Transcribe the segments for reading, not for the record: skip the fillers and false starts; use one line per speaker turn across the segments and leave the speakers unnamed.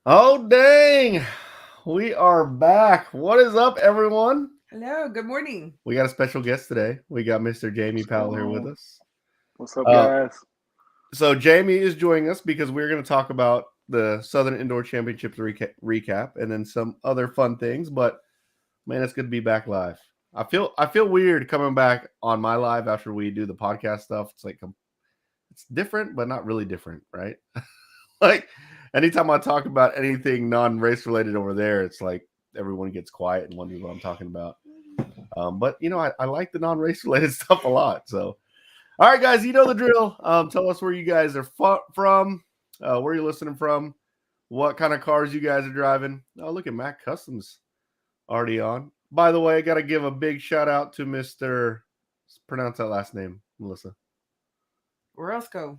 Oh, dang. We are back. What is up, everyone?
Hello, good morning.
We got a special guest today. We got Mr. Jamie
What's
Powell
going
here with
on?
us.
What's up,
Uh,
guys?
so, Jamie is joining us because we're going to talk about the Southern Indoor Championships recap and then some other fun things. But, man, it's good to be back live. I feel weird coming back on my live after we do the podcast stuff. It's like it's different, but not really different, right? Like anytime I talk about anything non-race related over there, it's like everyone gets quiet and wonders what I'm talking about. But I like the non-race related stuff a lot. So, all right, guys, you know the drill. Tell us where you guys are from, where you're listening from, what kind of cars you guys are driving. Oh, look at Mac Customs already on. By the way, I got to give a big shout out to Mr. Pronounce that last name, Melissa.
Roscoe.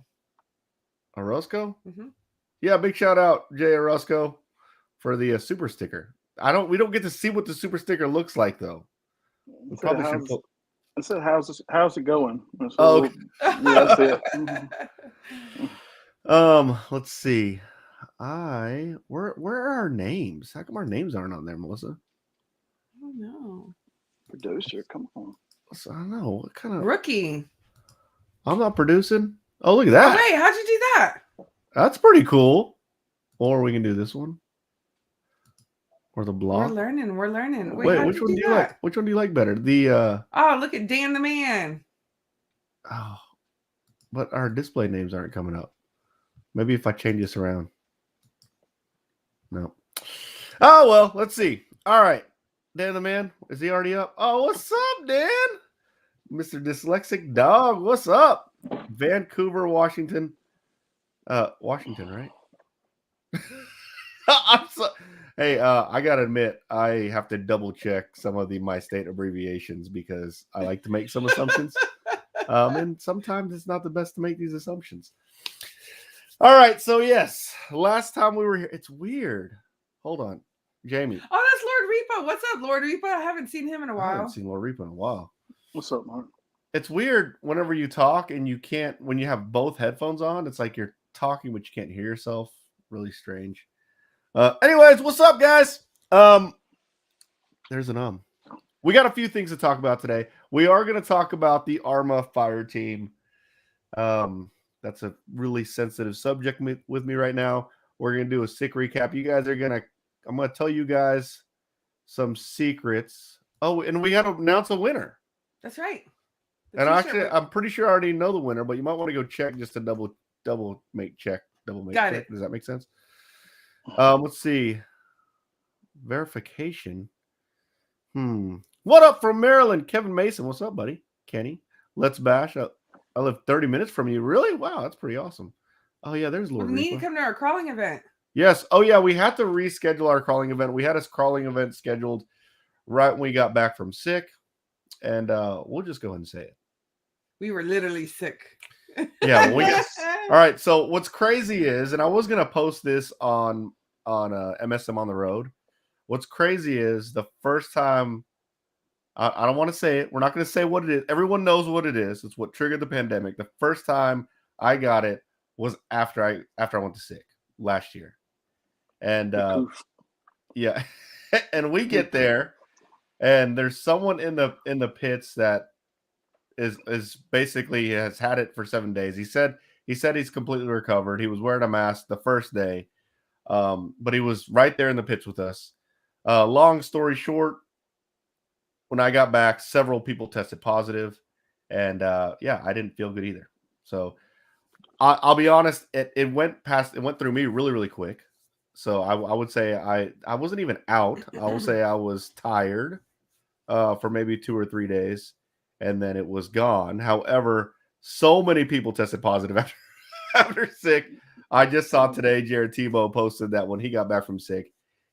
Orozco?
Mm-hmm.
Yeah, big shout out, Jay Orozco, for the super sticker. We don't get to see what the super sticker looks like though. We
It said,
probably should
how's,
put.
how's it going? And
Oh,
so, yeah, that's it.
let's see. Where are our names? How come our names aren't on there, Melissa?
Oh no.
Producer, come on.
I don't know what kind of.
Rookie.
I'm not producing. Oh, look at
Oh
that.
wait, how'd you do that?
That's pretty cool. Or we can do this one. Or the
We're
block.
learning.
Wait,
how'd
which
you
one
do
do you
that?
like? Which one do you like better? The
Oh, look at Dan the man.
oh, but our display names aren't coming up. Maybe if I change this around. No. Oh, well, let's see. All right. Dan the man, is he already up? Oh, what's up, Dan? Mr. Dyslexic Dog, what's up? Vancouver, Washington. Washington, right? Hey, I gotta admit, I have to double check some of my state abbreviations because I like to make some assumptions. And sometimes it's not the best to make these assumptions. All right, so yes, last time we were here, it's weird. Hold on, Jamie.
Oh, that's Lord Repo. What's up, Lord Repo? I haven't seen him in a
I haven't
while.
seen Lord Reaper in a while.
What's up, Mark?
It's weird whenever you talk and you can't, when you have both headphones on, it's like you're talking but you can't hear yourself. Really strange. Anyways, what's up, guys? There's an We got a few things to talk about today. We are going to talk about the Arrma Fire Team. That's a really sensitive subject with me right now. We're going to do a SIC recap. I'm going to tell you guys some secrets. Oh, and we got to announce a winner.
That's right.
And actually, I'm pretty sure I already know the winner, but you might want to go check just to double make check.
Got it.
Does that make sense? Let's see. Verification. What up from Maryland? Kevin Mason. What's up, buddy? Kenny. Let's bash. I live 30 minutes from you. Really? Wow, that's pretty awesome. Oh, yeah, there's Lord
We need to
Reaper.
come to our crawling event.
Yes. Oh, yeah, we had to reschedule our crawling event. We had a crawling event scheduled right when we got back from SIC. And we'll just go ahead and say it.
We were literally sick.
Yeah. All right. So what's crazy is, and I was going to post this on MSM on the road. What's crazy is the first time, I don't want to say it. We're not going to say what it is. Everyone knows what it is. It's what triggered the pandemic. The first time I got it was after I went to SIC last year. And yeah, and we get there, and there's someone in the pits that is basically has had it for 7 days. He said he's completely recovered. He was wearing a mask the first day, but he was right there in the pits with us. Long story short, when I got back, several people tested positive, and yeah, I didn't feel good either. So I'll be honest, it went through me really, really quick. So I would say I wasn't even out. I will say I was tired for maybe 2 or 3 days, and then it was gone. However, so many people tested positive after SIC. I just saw today Jared Tebow posted that when he got back from SIC,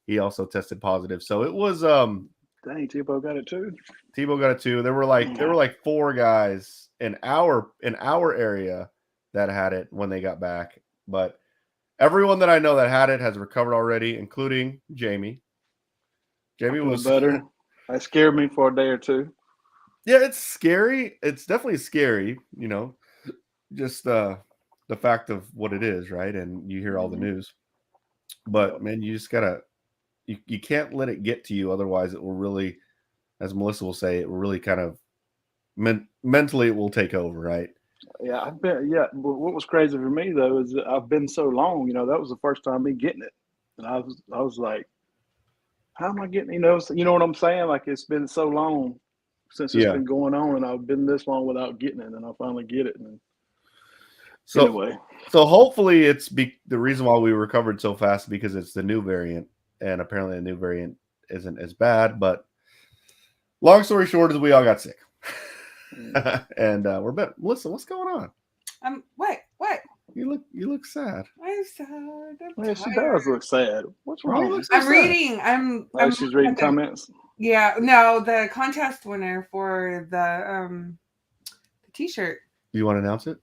he also tested positive. So it was
dang, Tebow got it too.
Tebow got it too. There were like 4 guys in our area that had it when they got back. But everyone that I know that had it has recovered already, including Jamie. Jamie was
better. That scared me for a day or two.
Yeah, it's scary. It's definitely scary, just the fact of what it is, right? And you hear all the news. But man, you just gotta you can't let it get to you, otherwise it will really, as Melissa will say, it will really kind of mentally it will take over, right?
Yeah, I've been. Yeah, but what was crazy for me though is that I've been so long. That was the first time me getting it, and I was like, how am I getting? You know what I'm saying? Like it's been so long since it's
Yeah.
been going on, and I've been this long without getting it, and I finally get it. And
So
anyway,
so hopefully it's the reason why we recovered so fast because it's the new variant, and apparently the new variant isn't as bad. But long story short is we all got sick, and we're better. Melissa, what's going on?
What?
You look sad.
I'm sad.
yeah, she does look sad. What's
Why you
wrong?
look so
I'm
sad?
reading. I'm
She's reading comments.
Yeah, no, the contest winner for the T-shirt.
Do you want to announce it?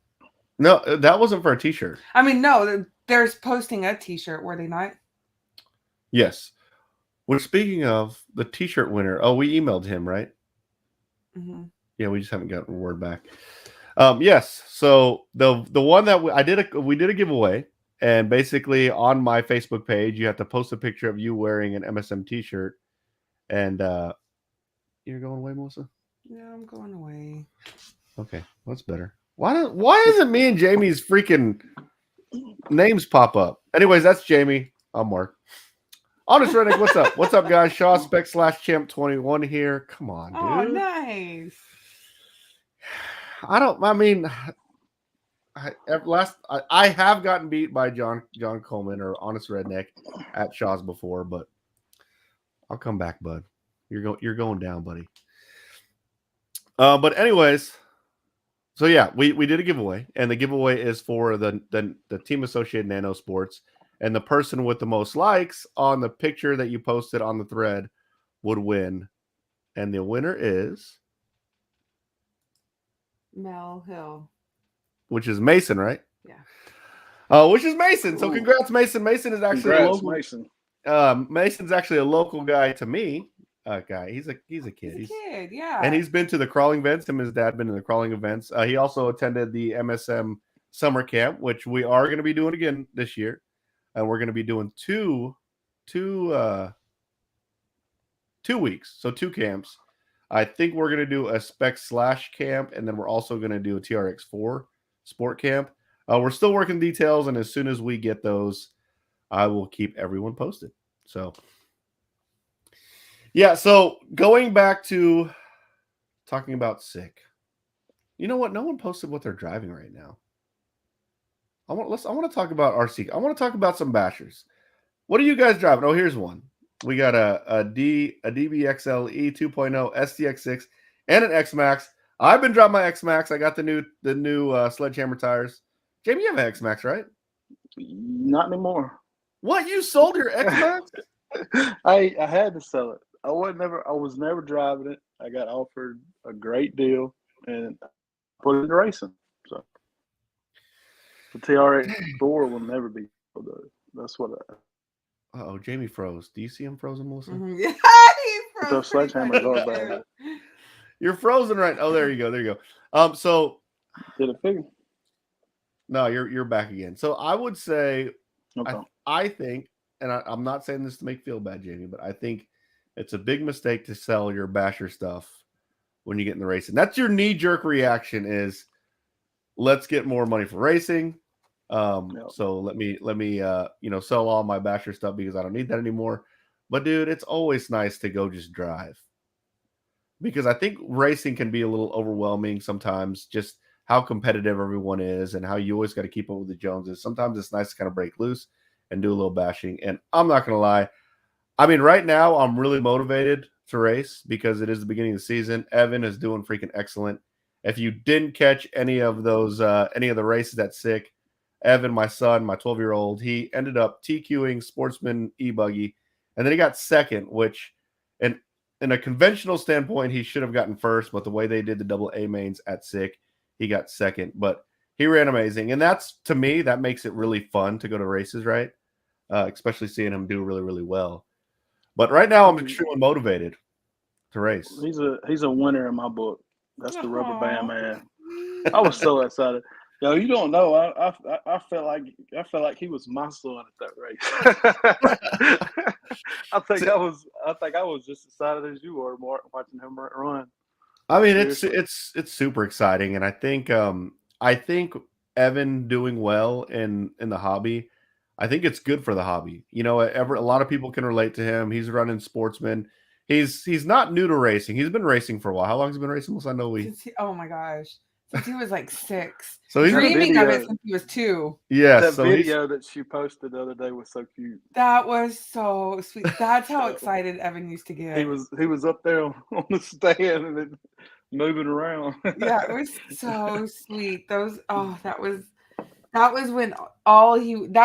No, that wasn't for a T-shirt.
I mean, no, they're posting a T-shirt, were they not?
Yes. Well, speaking of the T-shirt winner, we emailed him, right?
Mm-hmm.
Yeah, we just haven't gotten a word back. Yes. So the one that we did a giveaway, and basically on my Facebook page, you have to post a picture of you wearing an MSM T-shirt, and you're going away, Melissa?
Yeah, I'm going away.
Okay, what's better? Why isn't me and Jamie's freaking names pop up? Anyways, that's Jamie. I'm Mark. Honest Redneck, what's up? What's up, guys? Shaw Spec / Champ 21 here. Come on, dude.
Oh, nice.
I have gotten beat by John Coleman or Honest Redneck at Shaw's before, but I'll come back, bud. You're going down, buddy. But anyways, so yeah, we did a giveaway, and the giveaway is for the Team Associated Nano Sports, and the person with the most likes on the picture that you posted on the thread would win, and the winner is
Mel Hill.
Which is Mason, right?
Yeah.
Which is Mason. So congrats, Mason. Mason is actually a local.
Mason.
Mason's actually a local guy to me. Guy. He's a kid.
He's a kid, yeah.
And he's been to the crawling events. Him and his dad been to the crawling events. He also attended the MSM summer camp, which we are going to be doing again this year. And we're going to be doing two weeks. So 2 camps. I think we're going to do a spec / camp, and then we're also going to do a TRX4 sport camp. We're still working details, and as soon as we get those, I will keep everyone posted. So, yeah. So going back to talking about SIC, you know what? No one posted what they're driving right now. I want to talk about RC. I want to talk about some bashers. What are you guys driving? Oh, here's one. We got a DBXL E 2.0 STX6 and an X-Max. I've been driving my X-Max. I got the new Sledgehammer tires. Jamie, you have an X-Max, right?
Not anymore.
What? You sold your X-Max?
I had to sell it. I was never driving it. I got offered a great deal and put it into racing. So the TRX4 will never be sold. That's what
Oh, Jamie froze. Do you see him frozen, Melissa?
Mm-hmm. Yeah, he froze.
those sledgehammers are bad.
You're frozen, right? Oh, there you go. There you go. So
Did it figure?
no, you're back again. So I would say,
Okay.
I think, and I'm not saying this to make you feel bad, Jamie, but I think it's a big mistake to sell your basher stuff when you get in the racing. That's your knee-jerk reaction is, let's get more money for racing. So let me sell all my basher stuff because I don't need that anymore. But dude, it's always nice to go just drive, because I think racing can be a little overwhelming sometimes, just how competitive everyone is and how you always got to keep up with the Joneses. Sometimes it's nice to kind of break loose and do a little bashing. And I'm not going to lie. I mean, right now I'm really motivated to race because it is the beginning of the season. Evan is doing freaking excellent. If you didn't catch any of those, any of the races at SIC, Evan, my son, my 12-year-old, he ended up TQing Sportsman E-Buggy, and then he got second, which in a conventional standpoint, he should have gotten first, but the way they did the double A mains at SIC, he got second. But he ran amazing, and that's, to me, that makes it really fun to go to races, right? Especially seeing him do really, really well. But right now, I'm extremely motivated to race.
He's a winner in my book. That's the rubber band man. I was so excited. Yo, you don't know. I felt like he was my son at that race. I think I was just as excited as you were, Mark, watching him run.
I mean,
Seriously.
it's super exciting, and I think Evan doing well in the hobby. I think it's good for the hobby. You know, a lot of people can relate to him. He's running Sportsman. He's not new to racing. He's been racing for a while. How long has he been racing? Most I know
Oh my gosh. Since he was like 6.
So he's
Dreaming of it
video.
since he was 2.
yeah.
That
So
video that she posted the other day was so cute.
That was so sweet. That's how excited Evan used to get.
He was up there on the stand and then moving around.
Yeah, it was so sweet. That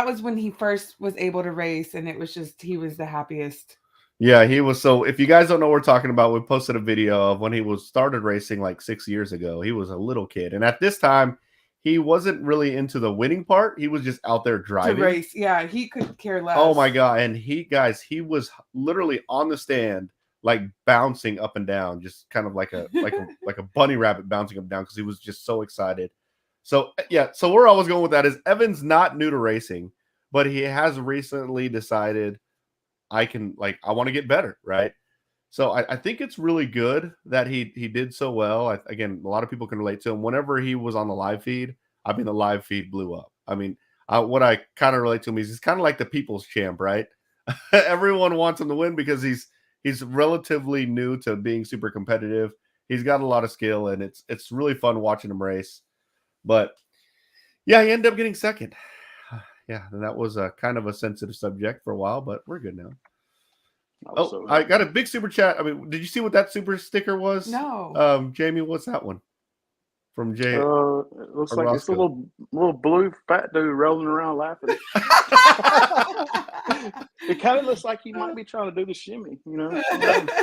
was when he first was able to race, and it was just he was the happiest.
yeah, he was. So if you guys don't know what we're talking about, we posted a video of when he started racing like 6 years ago. He was a little kid, and at this time, he wasn't really into the winning part. He was just out there driving.
To race, yeah, he could care less.
Oh my god! And he was literally on the stand, like bouncing up and down, just kind of like a bunny rabbit bouncing up and down because he was just so excited. So yeah, so where I was going with that is Evan's not new to racing, but he has recently decided I want to get better, right? So I think it's really good that he did so well. Again, a lot of people can relate to him. Whenever he was on the live feed, the live feed blew up. I mean, what I kind of relate to him is he's kind of like the people's champ, right? Everyone wants him to win because he's relatively new to being super competitive. He's got a lot of skill, and it's really fun watching him race. But yeah, he ended up getting second. Yeah, and that was a kind of a sensitive subject for a while, but we're good now. I got a big super chat. I mean, did you see what that super sticker was?
No.
Jamie, what's that one? From Jay.
It looks like it's a little blue fat dude rolling around laughing. It kind of looks like he might be trying to do the shimmy, you know.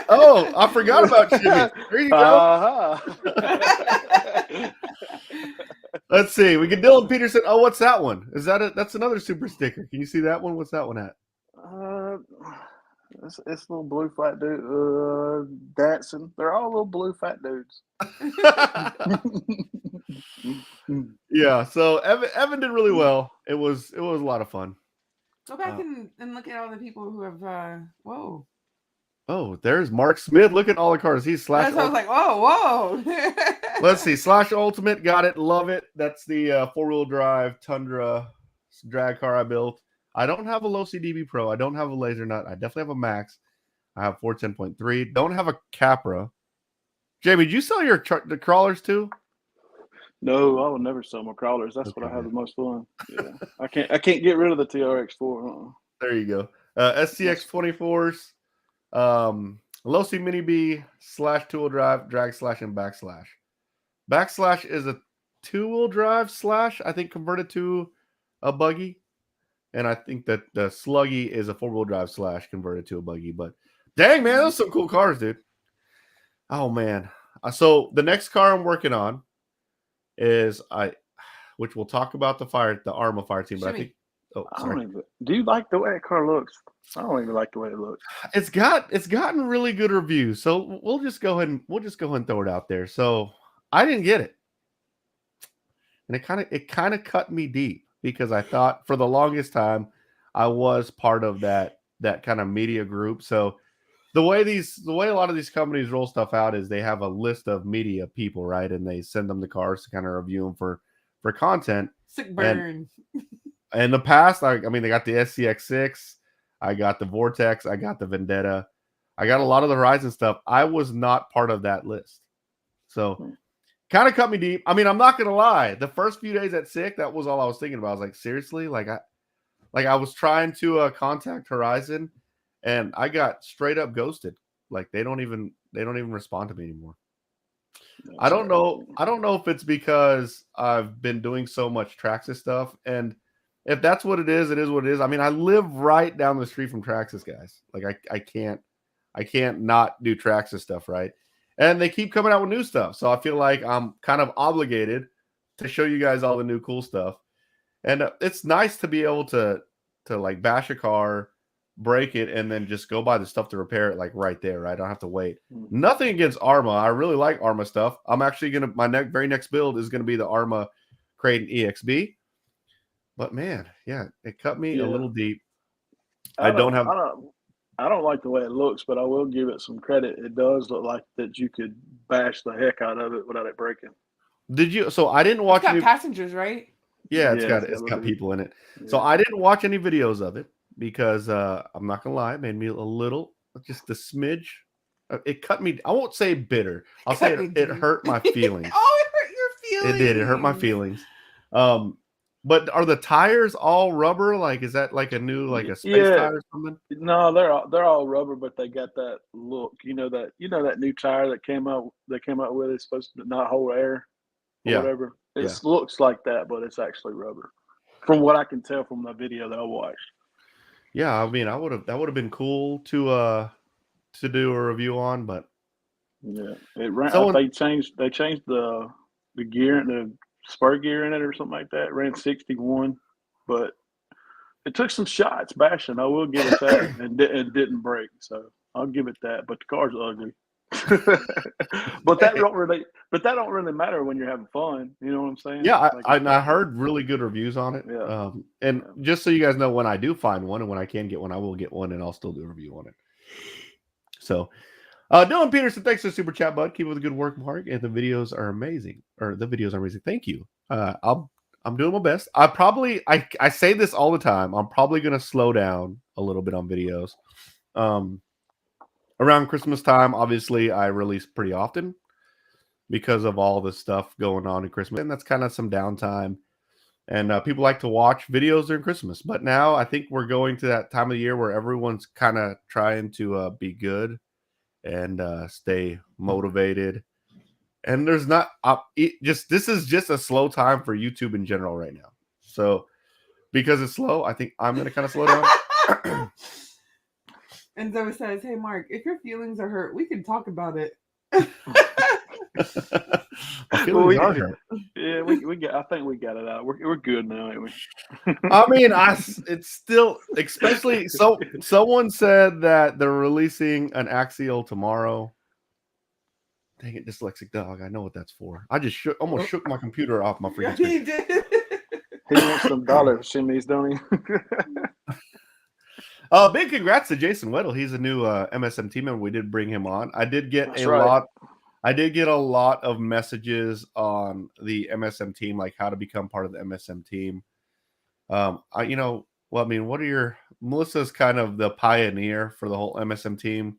Oh, I forgot about shimmy. There you go. Let's see. We get Dylan Peterson. Oh, what's that one? That's another super sticker. Can you see that one? What's that one at?
It's a little blue fat dude dancing. They're all little blue fat dudes.
Yeah, so Evan did really well. It was a lot of fun.
Go back and look at all the people who have whoa.
Oh, there's Mark Smith. Look at all the cars. He's slash.
I was like, whoa.
Let's see. Slash Ultimate. Got it. Love it. That's the 4-wheel drive Tundra drag car I built. I don't have a low CDB Pro. I don't have a laser nut. I definitely have a Max. I have 410.3. Don't have a Capra. Jamie, did you sell the crawlers too?
No, I will never sell my crawlers. That's what I have the most fun. Yeah, I can't get rid of the TRX4.
There you go. SCX 24s. Low C Mini B slash 2-wheel drive, drag slash and backslash. Backslash is a 2-wheel drive slash, I think, converted to a buggy. And I think that the Sluggy is a 4-wheel drive slash converted to a buggy. But dang, man, those are some cool cars, dude. Oh, man. So the next car I'm working on is which we'll talk about the Arrma Fire Team. But I think,
do you like the way that car looks? I don't even like the way it looks.
It's gotten really good reviews. So we'll just go ahead and throw it out there. So I didn't get it, and it kind of cut me deep because I thought for the longest time I was part of that kind of media group. So the way a lot of these companies roll stuff out is they have a list of media people, right? And they send them the cars to kind of review them for content.
Sick burn.
And in the past, I mean, they got the SCX6, I got the Vortex, I got the Vendetta, I got a lot of the Horizon stuff. I was not part of that list. So kind of cut me deep. I mean, I'm not gonna lie. The first few days at SIC, that was all I was thinking about. I was like, seriously? I was trying to contact Horizon, and I got straight up ghosted. Like they don't even respond to me anymore. I don't know if it's because I've been doing so much Traxxas stuff, and if that's what it is what it is. I mean, I live right down the street from Traxxas, guys. Like I can't not do Traxxas stuff, right? And they keep coming out with new stuff, so I feel like I'm kind of obligated to show you guys all the new cool stuff. And it's nice to be able to like bash a car, break it, and then just go buy the stuff to repair it like right there, right? I don't have to wait. Nothing against Arrma. I really like Arrma stuff. I'm actually my very next build is gonna be the Arrma Creighton EXB. But man, yeah, it cut me a little deep.
I don't like the way it looks, but I will give it some credit. It does look like that you could bash the heck out of it without it breaking.
Did you? So I didn't watch
It's got
any
passengers, right?
Yeah, it's got people in it.
Yeah.
So I didn't watch any videos of it because I'm not gonna lie, it made me a little, just a smidge. It cut me. I won't say bitter. I'll say it hurt my feelings.
Oh, it hurt your feelings.
It did. It hurt my feelings. But are the tires all rubber? Like, is that like a new, like a space tire or something?
No, they're all rubber, but they got that look. You know that new tire that came out with it's supposed to not hold air or whatever. It looks like that, but it's actually rubber. From what I can tell from the video that I watched.
Yeah, I mean, that would have been cool to do a review on, but
yeah, it ran. They changed the gear and the spur gear in it or something like that. It ran 61, but it took some shots bashing. I will give it that, and it didn't break, so I'll give it that. But the car's ugly. but that don't really matter when you're having fun. You know what I'm saying?
Yeah, I heard really good reviews on it.
Yeah.
Just so you guys know, when I do find one and when I can get one, I will get one and I'll still do a review on it. So, Dylan Peterson, thanks for the super chat, bud. Keep up the good work, Mark. And the videos are amazing. Thank you. I'm doing my best. I say this all the time. I'm probably gonna slow down a little bit on videos. Around Christmas time, obviously, I release pretty often because of all the stuff going on in Christmas, and that's kind of some downtime. And people like to watch videos during Christmas, but now I think we're going to that time of the year where everyone's kind of trying to be good and stay motivated. And there's not this is just a slow time for YouTube in general right now. So because it's slow, I think I'm going to kind of slow down.
And Zoe says, "Hey, Mark, if your feelings are hurt, we can talk about it."
We got. I think we got it out. We're good now, ain't we?
I mean, it's still, especially someone said that they're releasing an Axial tomorrow. Dang it, dyslexic dog! I know what that's for. I just almost shook my computer off my freaking screen.
He did.
He wants some dollar shimmies, don't he?
Big congrats to Jason Weddle. He's a new MSM team member. We did bring him on. I did get a lot of messages on the MSM team, like how to become part of the MSM team. Melissa's kind of the pioneer for the whole MSM team.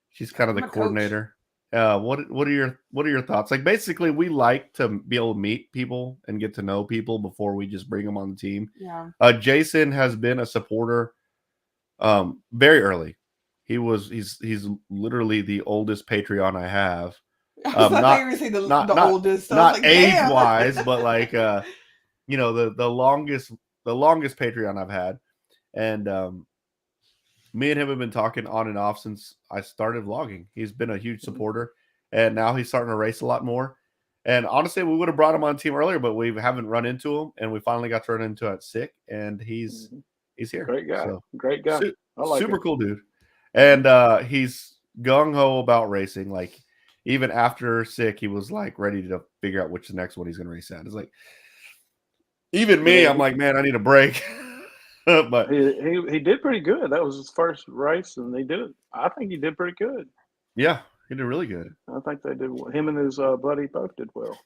She's kind of the coordinator. What are your thoughts? Like, basically, we like to be able to meet people and get to know people before we just bring them on the team.
Yeah.
Jason has been a supporter very early. He's literally the oldest Patreon I have. Not
oldest, so
not age wise, but like the longest Patreon I've had. And me and him have been talking on and off since I started vlogging. He's been a huge supporter, and now he's starting to race a lot more. And honestly, we would have brought him on the team earlier, but we haven't run into him, and we finally got to run into at SIC, and he's here.
Great guy.
So,
Great guy.
Super cool dude. And he's gung-ho about racing. Like, even after SIC, he was like ready to figure out which the next one he's going to race at. It's like, even me, I'm like, man, I need a break. But
he did pretty good. That was his first race, and I think he did pretty good.
Yeah, he did really good.
I think they did. Him and his buddy both did well.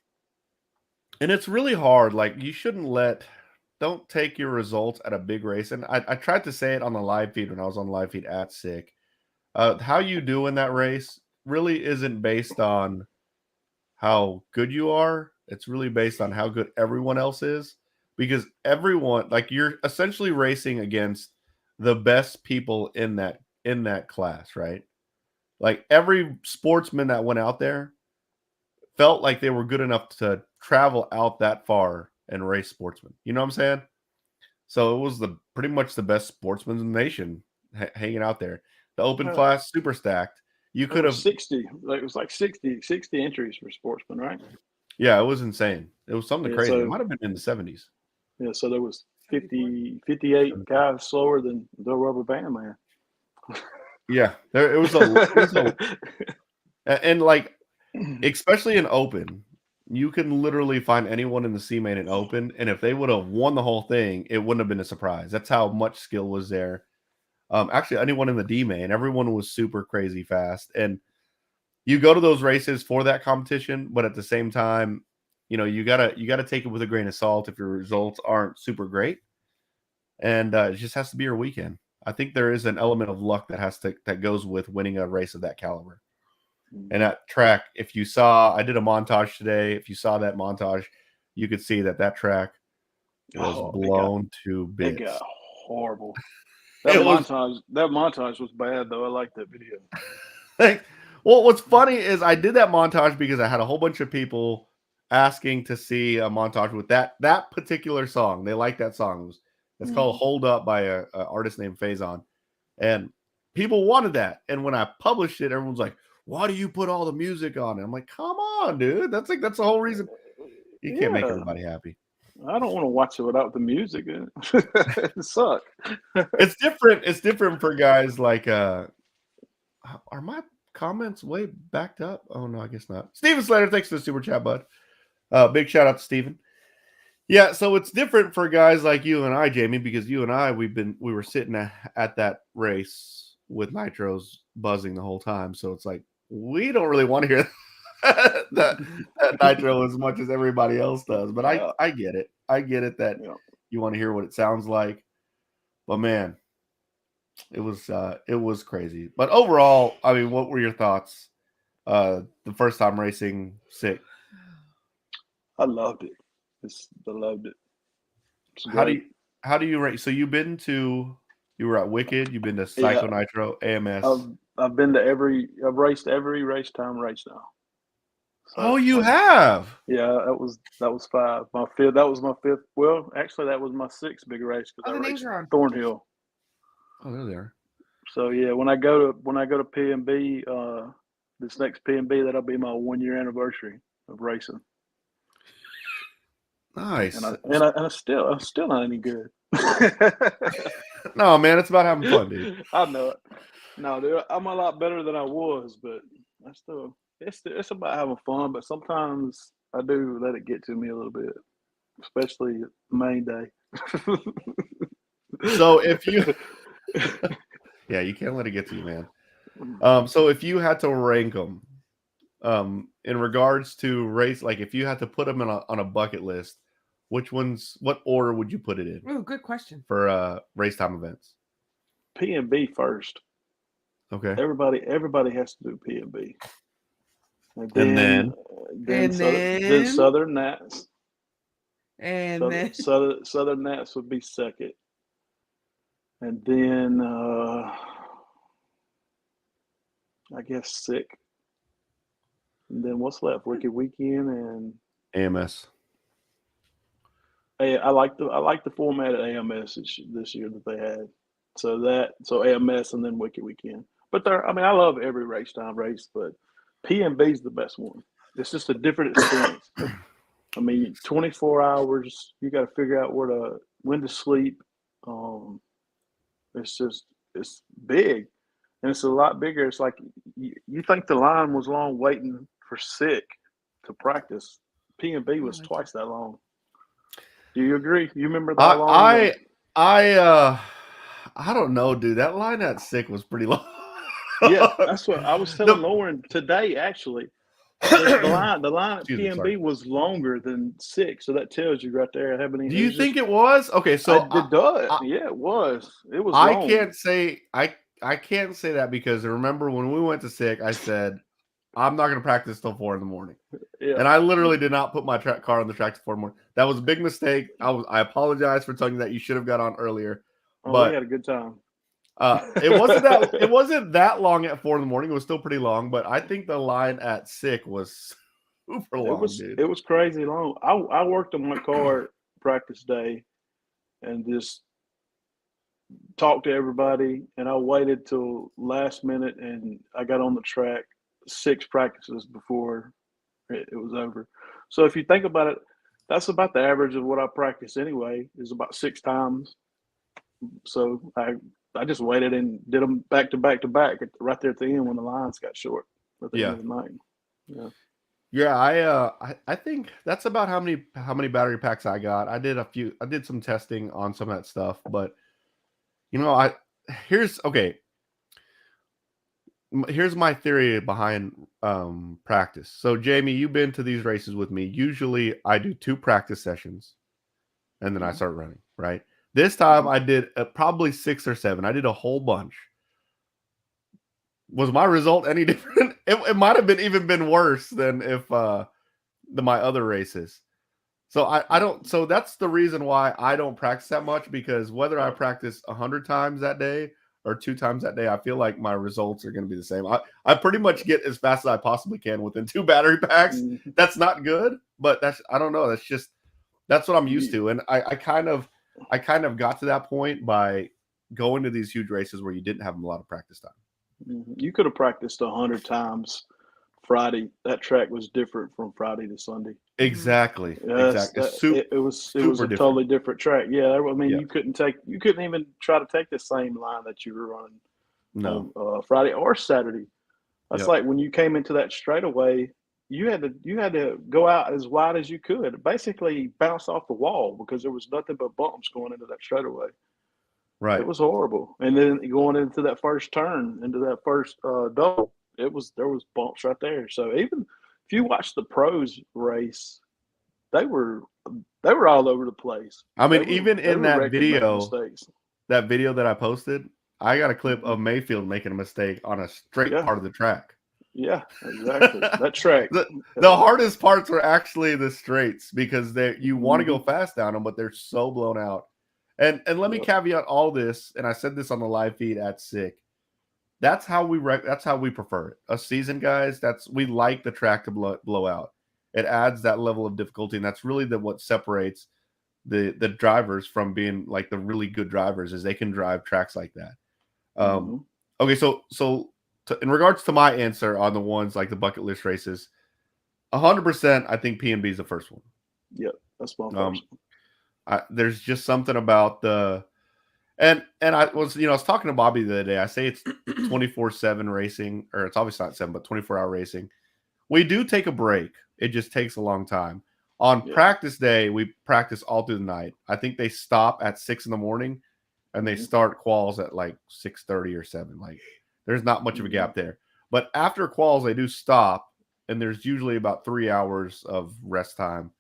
And it's really hard. Like, you don't take your results at a big race. And I tried to say it on the live feed when I was on the live feed at SIC. How you do in that race really isn't based on how good you are. It's really based on how good everyone else is. Because everyone, like, you're essentially racing against the best people in that class, right? Like, every sportsman that went out there felt like they were good enough to travel out that far and race sportsmen. You know what I'm saying? So it was pretty much the best sportsmen in the nation hanging out there. The open class, super stacked. You could have
60. It was like 60 entries for sportsmen, right?
Yeah, it was insane. It was something crazy. It might have been in the 70s.
Yeah, so there was 58 guys slower than the rubber band man.
Yeah, it was a and like, especially in open, you can literally find anyone in the C main and open, and if they would have won the whole thing, it wouldn't have been a surprise. That's how much skill was there. Actually, anyone in the D main, everyone was super crazy fast, and you go to those races for that competition, but at the same time, you gotta take it with a grain of salt if your results aren't super great, and it just has to be your weekend. I think there is an element of luck that goes with winning a race of that caliber. And at track, if you saw, I did a montage today. If you saw that montage, you could see that track was blown to bits.
It got horrible. That montage was bad though. I like that video.
Well, what's funny is I did that montage because I had a whole bunch of people asking to see a montage with that particular song. They like that song. It's called "Hold Up" by a artist named Faison, and people wanted that. And when I published it, everyone's like, "Why do you put all the music on it?" I'm like, "Come on, dude. That's the whole reason. You can't make everybody happy."
I don't want to watch it without the music. It sucks.
It's different. It's different for guys like. Are my comments way backed up? Oh no, I guess not. Steven Slater, thanks for the super chat, bud. Big shout out to Steven. Yeah, so it's different for guys like you and I, Jamie, because you and I, we were sitting at that race with Nitros buzzing the whole time. So it's like we don't really want to hear that Nitro as much as everybody else does. But I get it. I get it that you want to hear what it sounds like. But man, it was crazy. But overall, I mean, what were your thoughts? The first time racing SIC.
I loved it. I loved it.
How do you rate? So you were at Wicked, you've been to Psycho Nitro, AMS.
I've raced every race time race now.
So, you have?
Yeah, that was 5. That was my 5th. Well, actually, that was my 6th big race because I raced Thornhill.
Oh, there they are.
So yeah, when I go to P&B, this next P&B, that'll be my 1-year anniversary of racing.
Nice.
And I'm still not any good.
No, man, it's about having fun, dude.
I know it. No, dude, I'm a lot better than I was, but it's about having fun. But sometimes I do let it get to me a little bit, especially main day.
So if you, yeah, you can't let it get to you, man. So if you had to rank them, in regards to race, like if you had to put them on a bucket list, what order would you put it in?
Oh, good question.
For race time events.
P&B first.
Okay.
Everybody has to do P&B.
And
then Southern Nats.
And then
Southern Nats would be second. And then I guess SIC. And then what's left? Wicked Weekend and
AMS.
I like the format at AMS this year that they had. So AMS and then Wicked Weekend. But I love every race time race, but P&B is the best one. It's just a different experience. 24 hours. You got to figure out when to sleep. It's big, and it's a lot bigger. It's like you think the line was long waiting for SIC to practice. P&B was twice that long. Do you agree? You remember that long?
I don't know, dude. That line at SIC was pretty long.
Yeah, that's what I was telling Lauren today. Actually, the line at P&B was longer than SIC, so that tells you right there how many.
Do you think it was? Okay, so
it does. Yeah, it was. It was.
I
long.
can't say that because remember when we went to SIC, I said I'm not going to practice till 4 a.m.
Yeah.
And I literally did not put my car on the track till 4 a.m. That was a big mistake. I apologize for telling you that. You should have got on earlier. But
we had a good time.
It wasn't that long at 4 a.m. It was still pretty long, but I think the line at SIC was super long.
It was crazy long. I worked on my car practice day and just talked to everybody, and I waited till last minute, and I got on the track 6 practices before it was over. So if you think about it, that's about the average of what I practice anyway, is about 6 times. So I just waited and did them back to back to back right there at the end when the lines got short at the end of the night.
Yeah, I think that's about how many battery packs I got. I did some testing on some of that stuff, but here's okay. Here's my theory behind practice. So Jamie, you've been to these races with me. Usually I do 2 practice sessions and then I start running, right? This time I did probably 6 or 7. I did a whole bunch. Was my result any different? It might have been worse than if my other races. So I don't. So that's the reason why I don't practice that much, because whether I practice 100 times that day or 2 times that day, I feel like my results are going to be the same. I pretty much get as fast as I possibly can within 2 battery packs. That's not good, but I don't know. That's what I'm used to, and I kind of got to that point by going to these huge races where you didn't have a lot of practice time.
You could have practiced 100 times Friday. That track was different from Friday to Sunday.
Exactly.
Yes,
Exactly.
it was a
different.
totally different track. Yeah, I mean, you couldn't even try to take the same line that you were running on Friday or Saturday. That's like when you came into that straightaway, you had to go out as wide as you could, basically bounce off the wall, because there was nothing but bumps going into that straightaway.
Right.
It was horrible. And then going into that first turn, into that first double, there was bumps right there. So even if you watch the pros race, they were all over the place.
I mean, even in that video that I posted, I got a clip of Mayfield making a mistake on a straight part of the track.
Yeah, exactly. That track.
The hardest parts are actually the straights, because you want to go fast down them, but they're so blown out. And let me caveat all this, and I said this on the live feed at SIC. That's how we prefer it. Us seasoned guys, we like the track to blow out. It adds that level of difficulty, and that's really what separates the drivers from being like the really good drivers, is they can drive tracks like that. Okay, so in regards to my answer on the ones like the bucket list races, 100%, I think P&B is the first one.
Yep, that's my first one.
There's just something about and I was talking to Bobby the other day. I say it's 24/7 racing, or it's obviously not 7, but 24-hour racing. We do take a break. It just takes a long time. On practice day, we practice all through the night. I think they stop at 6 a.m. and they start quals at like 6:30 or 7. Like, there's not much of a gap there. But after quals, they do stop, and there's usually about 3 hours of rest time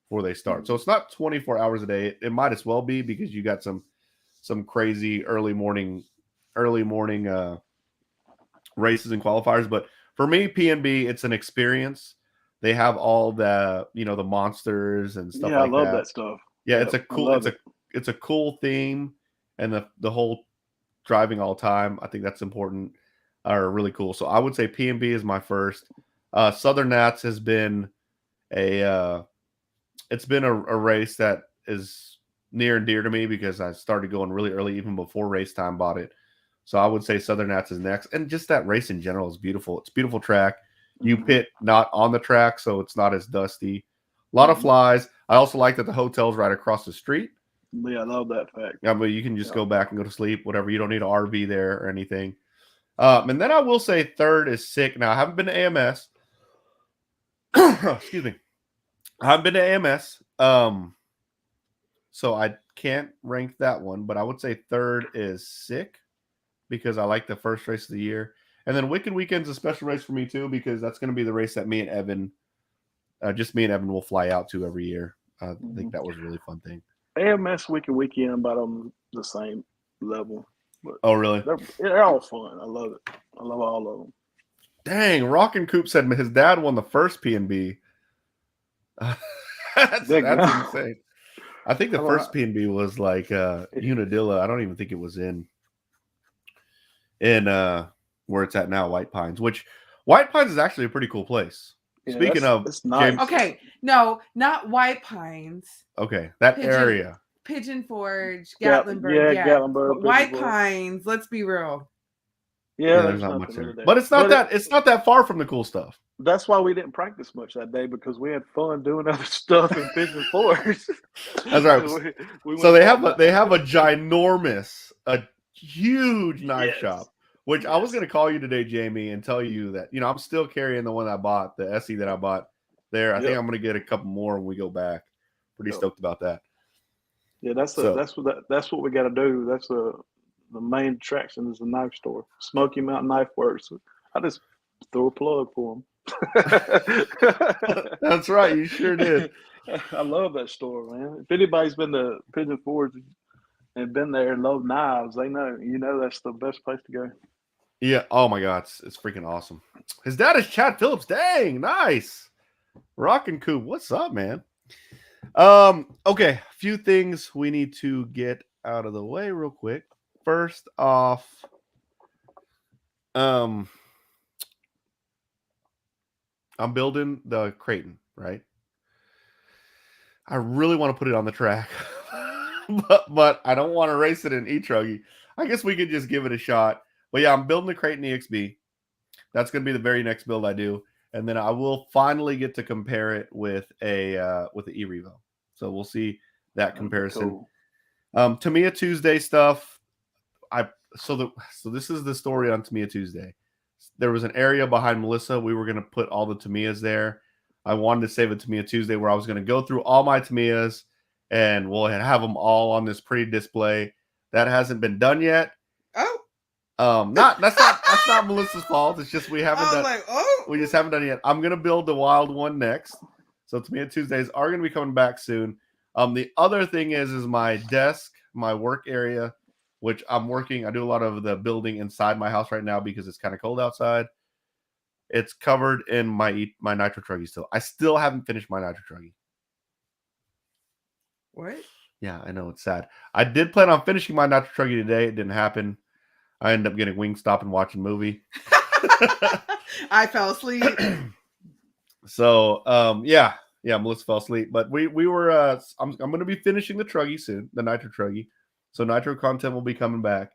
before they start. So it's not 24 hours a day. It might as well be, because you got some crazy early morning races and qualifiers. But for me, P&B, it's an experience. They have all the the monsters and stuff like that.
Yeah, I love that stuff.
Yeah, it's a cool theme, and the whole driving all time, I think that's important, are really cool. So I would say P&B is my first. Southern Nats has been a race that is near and dear to me, because I started going really early, even before race time bought it. So I would say Southern Nats is next. And just that race in general is beautiful. It's a beautiful track. You pit not on the track, so it's not as dusty. A lot of flies. I also like that the hotel's right across the street.
Yeah, I love that fact.
Yeah, but you can just go back and go to sleep, whatever. You don't need an RV there or anything. And then I will say third is SIC. Now, I haven't been to AMS. Excuse me. I haven't been to AMS. So I can't rank that one, but I would say third is SIC, because I like the first race of the year. And then Wicked Weekend's a special race for me too, because that's going to be the race that me and Evan will fly out to every year. I think that was a really fun thing.
AMS Wicked Weekend, about on the same level. But
oh, really?
They're all fun. I love it. I love all of them.
Dang, Rockin' Coop said his dad won the first P&B. That's insane. I think the first P&B was like Unadilla. I don't even think it was in where it's at now, White Pines, which White Pines is actually a pretty cool place. Yeah, speaking of,
it's nice.
James,
okay, no, not White Pines.
Okay, that area.
Pigeon Forge, Gatlinburg, yeah.
Gatlinburg.
But White Pines, let's be real.
Yeah,
there's not much there. But it's not that far from the cool stuff.
That's why we didn't practice much that day, because we had fun doing other stuff in Pigeon Forge.
That's right. So they have a ginormous, a huge knife shop. Which I was going to call you today, Jamie, and tell you that, I'm still carrying the one I bought, the SE that I bought there. I think
Yep.
I'm going to get a couple more when we go back. Pretty stoked about that.
Yeah, that's what we got to do. That's the main attraction is the knife store, Smoky Mountain Knife Works. I just threw a plug for them.
That's right. You sure did.
I love that store, man. If anybody's been to Pigeon Forge and been there and love knives, they know. You know that's the best place to go.
Yeah. Oh my God, it's freaking awesome. His dad is Chad Phillips. Dang, nice. Rockin' Coop. What's up, man? Okay, a few things we need to get out of the way real quick. First off, I'm building the Creighton, right? I really want to put it on the track, but I don't want to race it in e-truggy. I guess we could just give it a shot. But yeah, I'm building the Creighton EXB. That's going to be the very next build I do, and then I will finally get to compare it with the E-Revo. So we'll see that comparison. Cool. Tamiya Tuesday stuff. So this is the story on Tamiya Tuesday. There was an area behind Melissa. We were going to put all the Tamiyas there. I wanted to save a Tamiya Tuesday where I was going to go through all my Tamiyas and we'll have them all on this pretty display. That hasn't been done yet.
Oh.
That's not Melissa's fault. It's just we haven't done. We just haven't done it yet. I'm gonna build the wild one next. So Tamiya Tuesdays are gonna be coming back soon. The other thing is my desk, my work area, which I'm working. I do a lot of the building inside my house right now because it's kind of cold outside. It's covered in my Nitro Truggy still. I still haven't finished my Nitro Truggy.
What?
Yeah, I know, it's sad. I did plan on finishing my Nitro Truggy today. It didn't happen. I ended up getting Wingstop and watching a movie.
I fell asleep.
So, yeah, Melissa fell asleep. But we were, I'm going to be finishing the Truggy soon, the Nitro Truggy. So Nitro content will be coming back.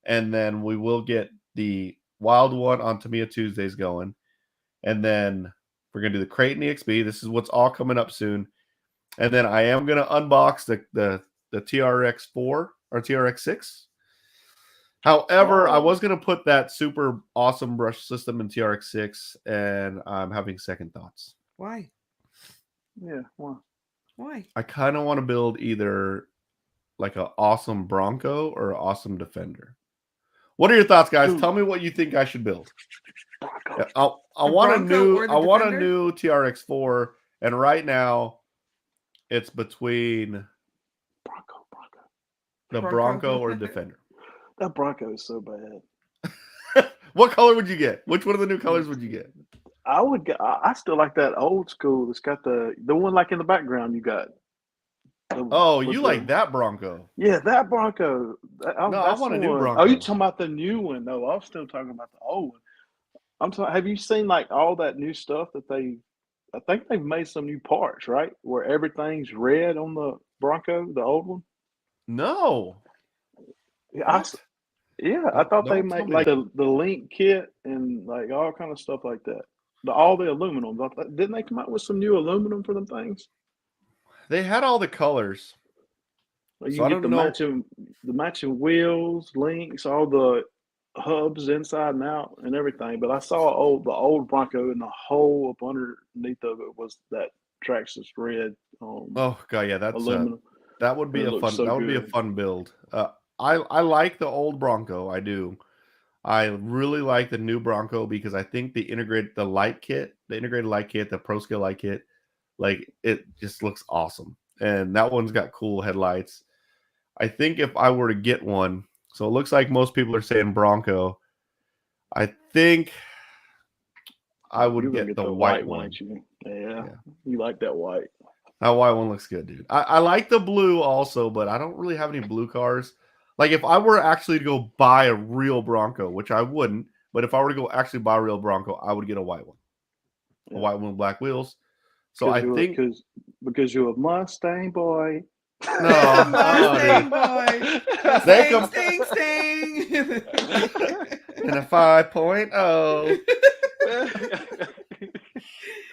And then we will get the wild one on Tamiya Tuesdays going. And then we're going to do the Creighton EXB. This is what's all coming up soon. And then I am going to unbox the TRX4 or TRX6. However, I was going to put that super awesome brush system in TRX6, and I'm having second thoughts.
Why?
Yeah,
why?
I kind of want to build either like an awesome Bronco or an awesome Defender. What are your thoughts, guys? Ooh. Tell me what you think I should build. Yeah, I want a new TRX4, and right now it's between the Bronco or the Defender.
That Bronco is so bad.
What color would you get? Which one of the new colors would you get?
I still like that old school. It's got the one like in the background you got.
You like that Bronco?
Yeah, that Bronco.
I want a new Bronco.
Oh, you talking about the new one? No, I'm still talking about the old one. I'm talking. Have you seen like all that new stuff that I think they've made some new parts, right? Where everything's red on the Bronco, the old one.
No.
Yeah, I thought they made like the link kit and like all kind of stuff like that. All the aluminum. Didn't they come out with some new aluminum for them things?
They had all the colors.
Like you get the matching wheels, links, all the hubs inside and out and everything. But I saw the old Bronco and the hole up underneath of it was that Traxxas red.
Oh god, yeah, that's
aluminum.
That would be a fun. That would be a fun build. I like the old Bronco. I do. I really like the new Bronco because I think the integrated light kit, the Pro Scale light kit, like it just looks awesome. And that one's got cool headlights. I think if I were to get one, so it looks like most people are saying Bronco. I think I would get the white one.
Yeah, you like that white.
That white one looks good, dude. I like the blue also, but I don't really have any blue cars. Like if I were actually to go buy a real Bronco, which I wouldn't, but if I were to go actually buy a real Bronco, I would get a white one. A white one with black wheels. So I think
because you're a Mustang boy.
No,
Mustang boy. Sting.
In a 5.0.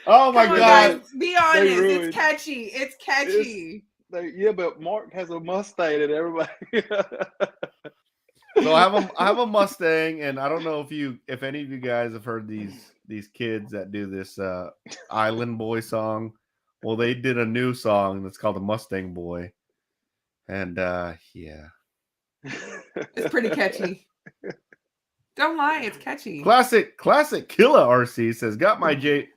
Oh my God!
Guys, be honest, it's catchy. It's catchy.
Yeah, but Mark has a Mustang and everybody.
So I have a Mustang, and I don't know if any of you guys have heard these kids that do this Island Boy song. Well, they did a new song that's called the Mustang Boy, and yeah,
It's pretty catchy. Don't lie, it's catchy.
classic Killa RC says, got my Jamie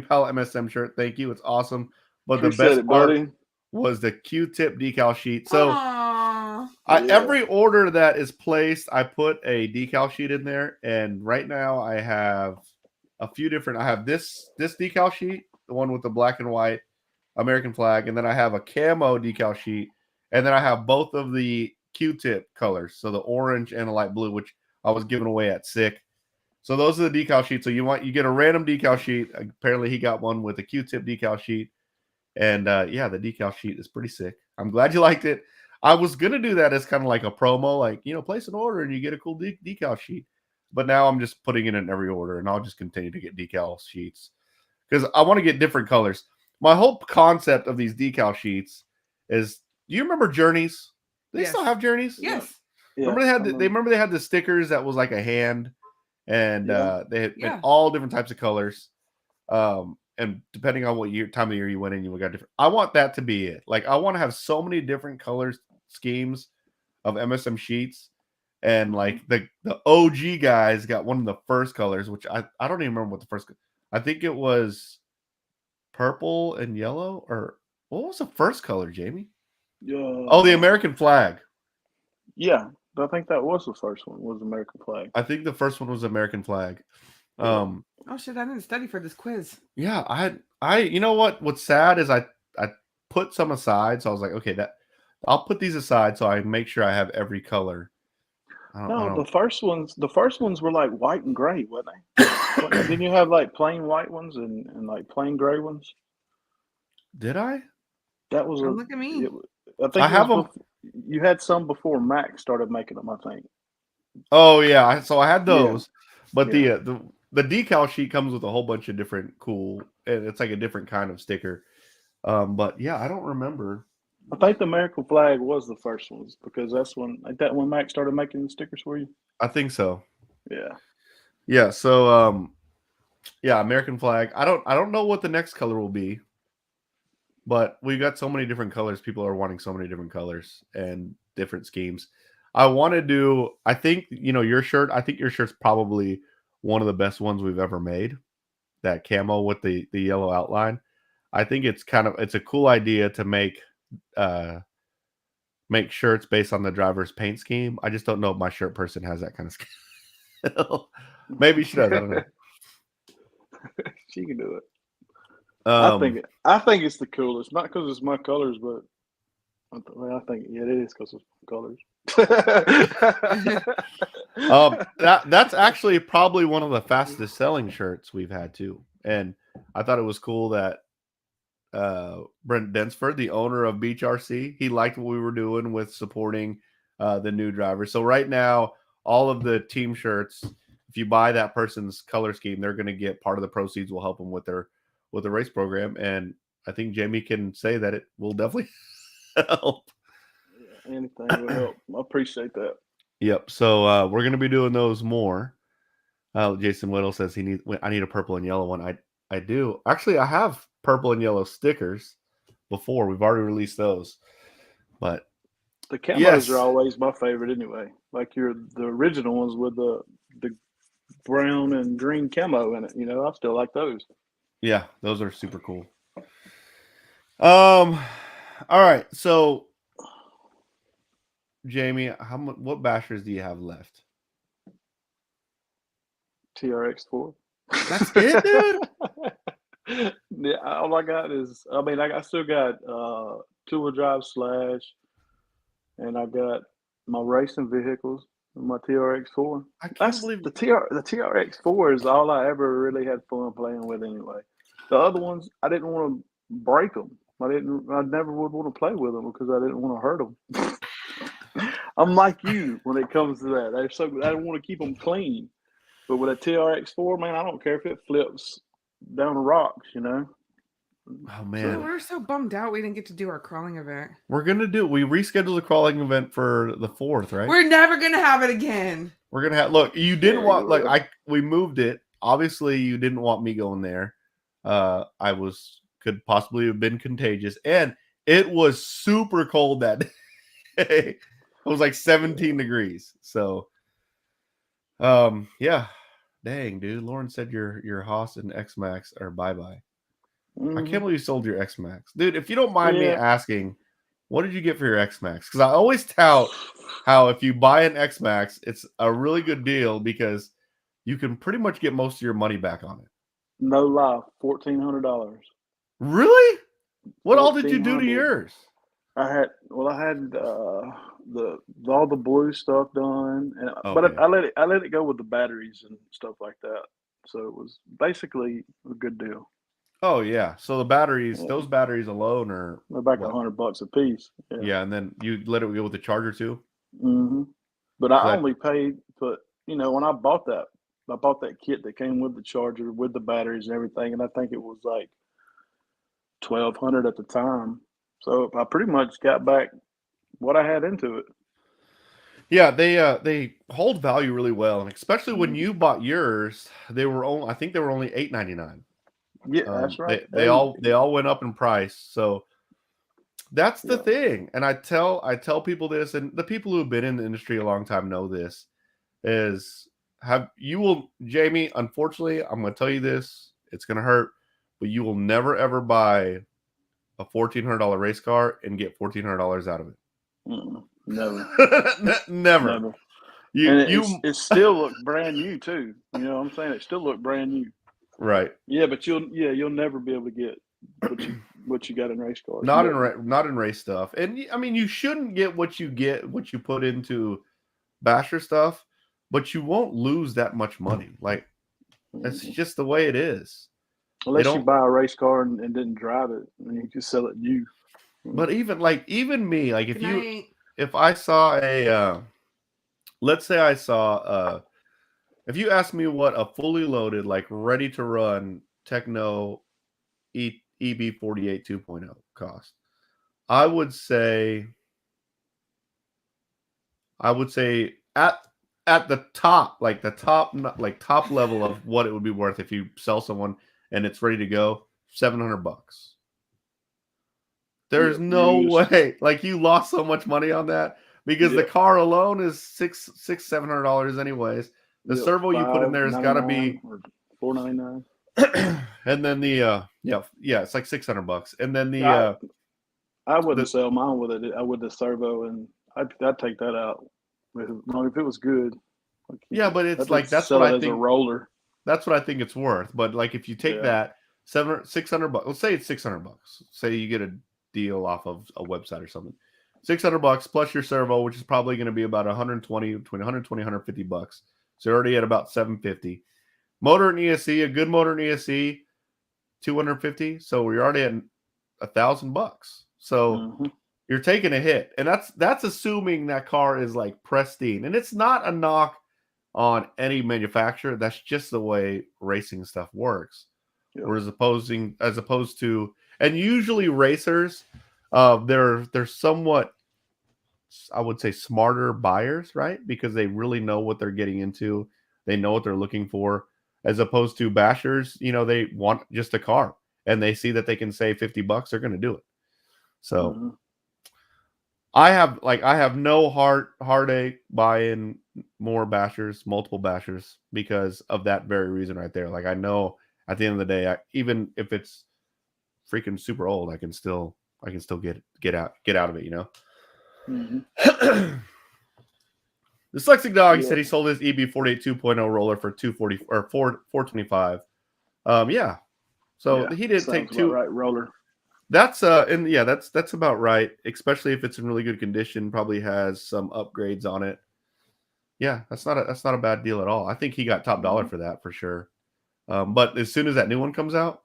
Powell MSM shirt. Thank you, it's awesome. But the
Appreciate
best
it,
part
buddy.
was the Q-tip decal sheet. So
Aww.
every order that is placed, I put a decal sheet in there, and right now I have a few different. I have this decal sheet, the one with the black and white American flag, and then I have a camo decal sheet, and then I have both of the Q-tip colors, so the orange and the light blue, which I was giving away at SIC. So those are the decal sheets. So you get a random decal sheet. Apparently, he got one with a Q-tip decal sheet, and yeah, the decal sheet is pretty sick. I'm glad you liked it. I was gonna do that as kind of like a promo, like place an order and you get a cool decal sheet. But now I'm just putting it in every order, and I'll just continue to get decal sheets because I want to get different colors. My whole concept of these decal sheets is: do you remember Journeys? Do they still have Journeys?
Yes.
Yeah,
Remember they had the stickers that was like a hand, and they had been all different types of colors. And depending on what time of year you went in, you got different. I want that to be it. Like, I want to have so many different color schemes of MSM sheets, and like the OG guys got one of the first colors, which I don't even remember what the first. I think it was purple and yellow, or what was the first color, Jamie? Oh, the American flag.
Yeah, I think that was the first one. Was American flag?
I think the first one was American flag.
Oh shit! I didn't study for this quiz.
Yeah, I you know what's sad is I put some aside, so I was like, okay, I'll put these aside so I make sure I have every color.
The first ones were like white and gray, weren't they? Didn't you have like plain white ones and like plain gray ones?
Did I?
That was
look at me.
I think
I have them.
You had some before Mac started making them, I think.
Oh yeah, so I had those, but
Yeah.
the decal sheet comes with a whole bunch of different cool, and it's like a different kind of sticker. But yeah, I don't remember.
I think the American flag was the first ones because that's when Mac started making the stickers for you.
I think so.
Yeah.
Yeah. So yeah, American flag. I don't know what the next color will be, but we got so many different colors. People are wanting so many different colors and different schemes. I want to do. I think your shirt. I think your shirt's probably one of the best ones we've ever made. That camo with the yellow outline. I think it's a cool idea to make shirts based on the driver's paint scheme. I just don't know if my shirt person has that kind of skill. Maybe she does. I don't know.
She can do it. I think it's the coolest, not because it's my colors, but I think it is because it's my colors.
That's actually probably one of the fastest selling shirts we've had too, and I thought it was cool that Brent Densford, the owner of Beach RC, he liked what we were doing with supporting the new drivers. So right now, all of the team shirts, if you buy that person's color scheme, they're going to get part of the proceeds. Will help them with the race program, and I think Jamie can say that it will definitely help.
Anything will help. I appreciate that.
Yep. So we're going to be doing those more. Jason Whittle says I need a purple and yellow one. I do. Actually, I have purple and yellow stickers before. We've already released those. But
the camos are always my favorite anyway. Like the original ones with the brown and green camo in it. I still like those.
Yeah, those are super cool. All right. So Jamie, what bashers do you have left?
TRX4.
That's it, dude.
Yeah, all I got is, I still got two-wheel drive slash, and I got my racing vehicles, my TRX4.
I can't believe
the TRX4 is all I ever really had fun playing with anyway. The other ones, I didn't want to break them. I never would want to play with them because I didn't want to hurt them. I'm like you when it comes to that. I don't want to keep them clean. But with a TRX4, man, I don't care if it flips down the rocks,
Oh
So
man,
we're so bummed out we didn't get to do our crawling event.
we're gonna do. We rescheduled the crawling event for the 4th, right?
We're never gonna have it again.
We're gonna have. Look, you didn't
Yeah,
want
you
like
will.
we moved it. Obviously, you didn't want me going there. Could possibly have been contagious, and it was super cold that day. It was like 17 degrees. So, yeah, dang, dude. Lauren said your Haas and X Max are bye bye. I can't believe you sold your X Max, dude. If you don't mind me
Yeah.
asking, what did you get for your X Max? Because I always tout how if you buy an X Max, it's a really good deal because you can pretty much get most of your money back on it.
No lie, $1,400.
Really? What all did you do to
$1,400.
yours?
I had the all the blue stuff done, and
Okay.
but I let it go with the batteries and stuff like that. So it was basically a good deal.
Oh yeah. So the batteries,
Yeah.
those batteries alone are
They're back
what?
$100 a piece. Yeah.
Yeah, and then you let it go with the charger too.
But
So
I
that-
only paid for when I bought that kit that came with the charger, with the batteries and everything, and I think it was like 1,200 at the time. So I pretty much got back what I had into it.
Yeah, they hold value really well, and especially when
Mhm.
you bought yours, I think they were only $8.99.
Yeah, that's right.
They all went up in price. So that's the
Yeah.
thing. And I tell people this, and the people who have been in the industry a long time know this, is Jamie, unfortunately, I'm gonna tell you this, it's gonna hurt, but you will never ever buy a $1,400 race car and get $1,400 out of it.
Never.
Never.
Never.
You
It still looked brand new too. You know what I'm saying? It still looked brand new.
right.
Yeah, but you'll never be able to get what you got in race cars.
Not
Never.
in race stuff. And I mean, you shouldn't get what you put into basher stuff, but you won't lose that much money. Like that's just the way it is.
Unless you buy a race car and didn't drive it, and you can sell it new.
But even me, like
Good night.
if I saw let's say I saw if you asked me what a fully loaded, like ready to run Techno EB48 2.0 cost, I would say at the top, like top level of what it would be worth if you sell someone and it's ready to go, $700. There's no way. Like you lost so much money on that because the car alone is $700 anyways. The servo you put in there has got to be
$499.
and then the it's like $600. And then the
I wouldn't sell mine with it. I would the servo, and I'd take that out if it was good.
Yeah, but it's like that's
sell
what
it
I
as
think.
A roller.
That's what I think it's worth. But like if you take that $600, let's say it's $600. Say you get a deal off of a website or something. $600 plus your servo, which is probably going to be about between 120 $150. So you're already at about $750. Motor and ESC, a good motor and ESC, $250. So we're already at $1,000. So you're taking a hit, and that's assuming that car is like pristine, and it's not a knock on any manufacturer. That's just the way racing stuff works.
Yep.
Whereas as opposed to, and usually racers, they're somewhat, I would say, smarter buyers, right? Because they really know what they're getting into. They know what they're looking for, as opposed to bashers. They want just a car, and they see that they can save $50. They're going to do it. So I have no heartache buying more bashers, multiple bashers, because of that very reason right there. Like I know at the end of the day, even if it's freaking super old, I can still get out of it. Dyslexic Dog said he sold his EB48 2.0 roller for $240 or $425. Yeah. So he didn't take two.
Right, roller.
That's that's about right, especially if it's in really good condition, probably has some upgrades on it. Yeah, that's not a bad deal at all. I think he got top dollar for that for sure. But as soon as that new one comes out,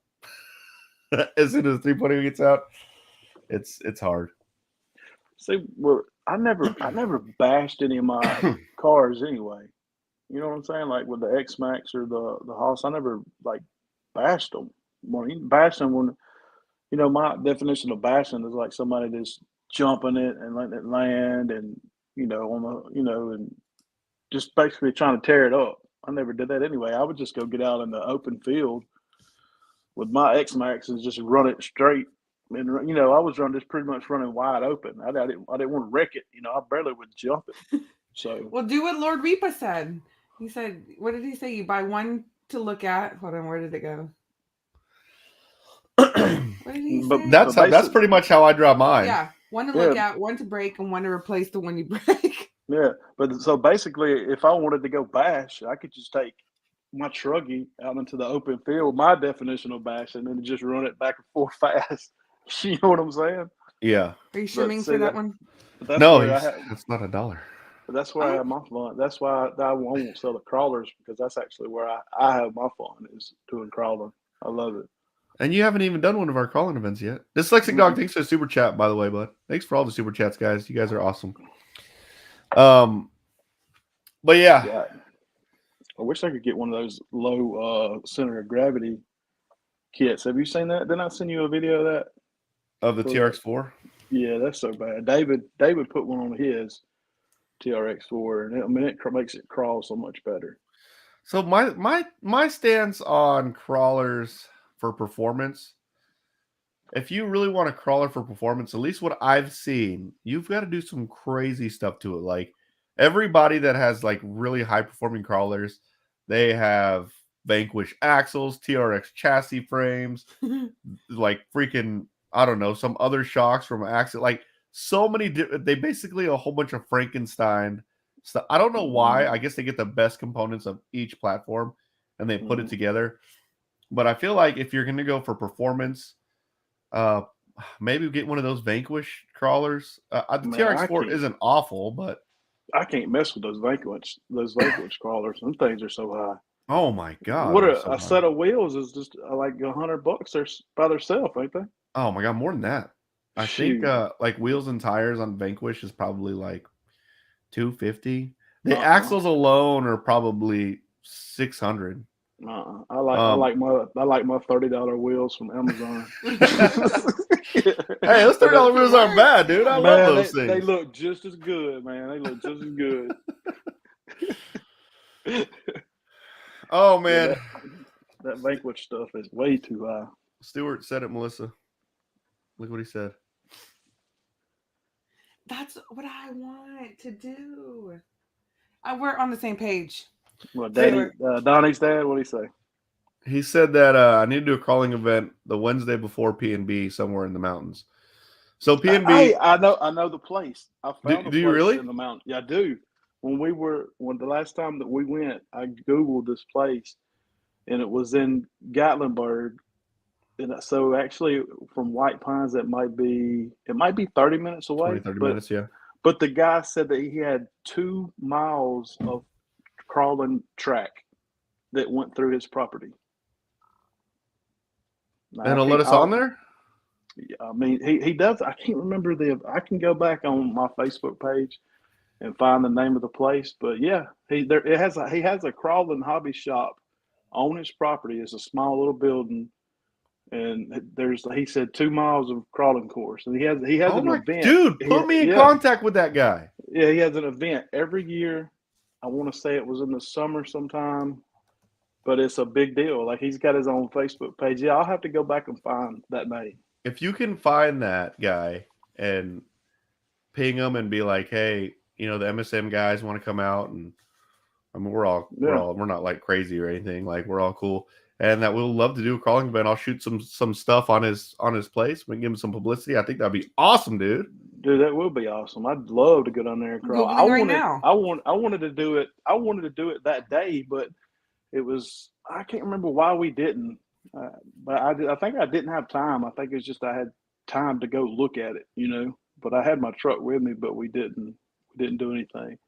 as soon as 3.0 gets out, it's hard.
See, I never bashed any of my cars anyway. You know what I'm saying? Like with the X Max or the Haas, I never like bashed them. Well, you bash them when you know, my definition of bashing is like somebody just jumping it and letting it land, and you know, on the, you know, and just basically trying to tear it up. I never did that anyway. I would just go get out in the open field with my X-Max and just run it straight. And you know, I was running just pretty much running wide open. I didn't want to wreck it. You know, I barely would jump it. So
Well, do what Lord Reaper said. He said, what did he say? You buy one to look at. Hold on, where did it go? What did he
But
say?
That's pretty much how I draw mine.
Yeah, one to look at, one to break, and one to replace the one you break.
Yeah, but so basically, if I wanted to go bash, I could just take my truggy out into the open field, my definition of bash, and then just run it back and forth fast. You know what I'm saying?
Yeah.
Are you streaming for that one?
No,
it's not $1.
That's where I have my fun. That's why I won't sell the crawlers, because that's actually where I have my fun, is doing crawling. I love it.
And you haven't even done one of our crawling events yet. Dyslexic Dog, thanks for the super chat, by the way, bud. Thanks for all the super chats, guys. You guys are awesome. But yeah.
I wish I could get one of those low center of gravity kits. Have you seen that? Didn't I send you a video of that?
Of the TRX4?
Yeah, that's so bad. David put one on his TRX4, and it makes it crawl so much better.
So my stance on crawlers for performance, if you really want a crawler for performance, at least what I've seen, you've got to do some crazy stuff to it. Like everybody that has like really high performing crawlers, they have Vanquish axles, TRX chassis frames, like freaking, I don't know, some other shocks from axle, like so many. They basically a whole bunch of Frankenstein stuff. I don't know why. I guess they get the best components of each platform and they put it together. But I feel like if you're going to go for performance, maybe get one of those Vanquish crawlers. The TRX4 isn't awful, but
I can't mess with those Vanquish crawlers. Some things are so high.
Oh my god!
What a set of wheels is just like $100 or by themselves, ain't they?
Oh my god, more than that. I think like wheels and tires on Vanquish is probably like $250. The axles alone are probably $600.
I like my $30 wheels from Amazon.
Hey, those $30 wheels aren't bad, dude. I love those things.
They look just as good, man. They look just as good.
Oh man,
that Vanquish stuff is way too high.
Stuart said it, Melissa. Look what he said.
That's what I want to do. We're on the same page.
Well, Donnie's dad, what did he say?
He said that I need to do a crawling event the Wednesday before P&B somewhere in the mountains. So P&B,
I know the place. I found
do you really?
In the mountain. Yeah, I do. When the last time that we went, I Googled this place, and it was in Gatlinburg. And so actually from White Pines, it might be 30 minutes away.
30 minutes, yeah.
But the guy said that he had 2 miles of crawling track that went through his property. Now,
and he'll let us on there?
I mean, he does. I can't remember I can go back on my Facebook page and find the name of the place. But yeah, he has a crawling hobby shop on his property. It's a small little building. And he said 2 miles of crawling course, and he has an event.
Dude, put me in contact with that guy.
Yeah, he has an event every year. I want to say it was in the summer sometime, but it's a big deal. Like he's got his own Facebook page. Yeah, I'll have to go back and find that name.
If you can find that guy and ping him and be like, hey, the MSM guys want to come out, and I mean we're not like crazy or anything. Like we're all cool. And that we'll love to do a crawling event. I'll shoot some stuff on his place. We can give him some publicity. I think that'd be awesome, dude.
Dude, that would be awesome. I'd love to go down there and crawl. I wanted to do it. I wanted to do it that day, but it was. I can't remember why we didn't. But I think I didn't have time. I think it's just I had time to go look at it, But I had my truck with me, but we didn't do anything.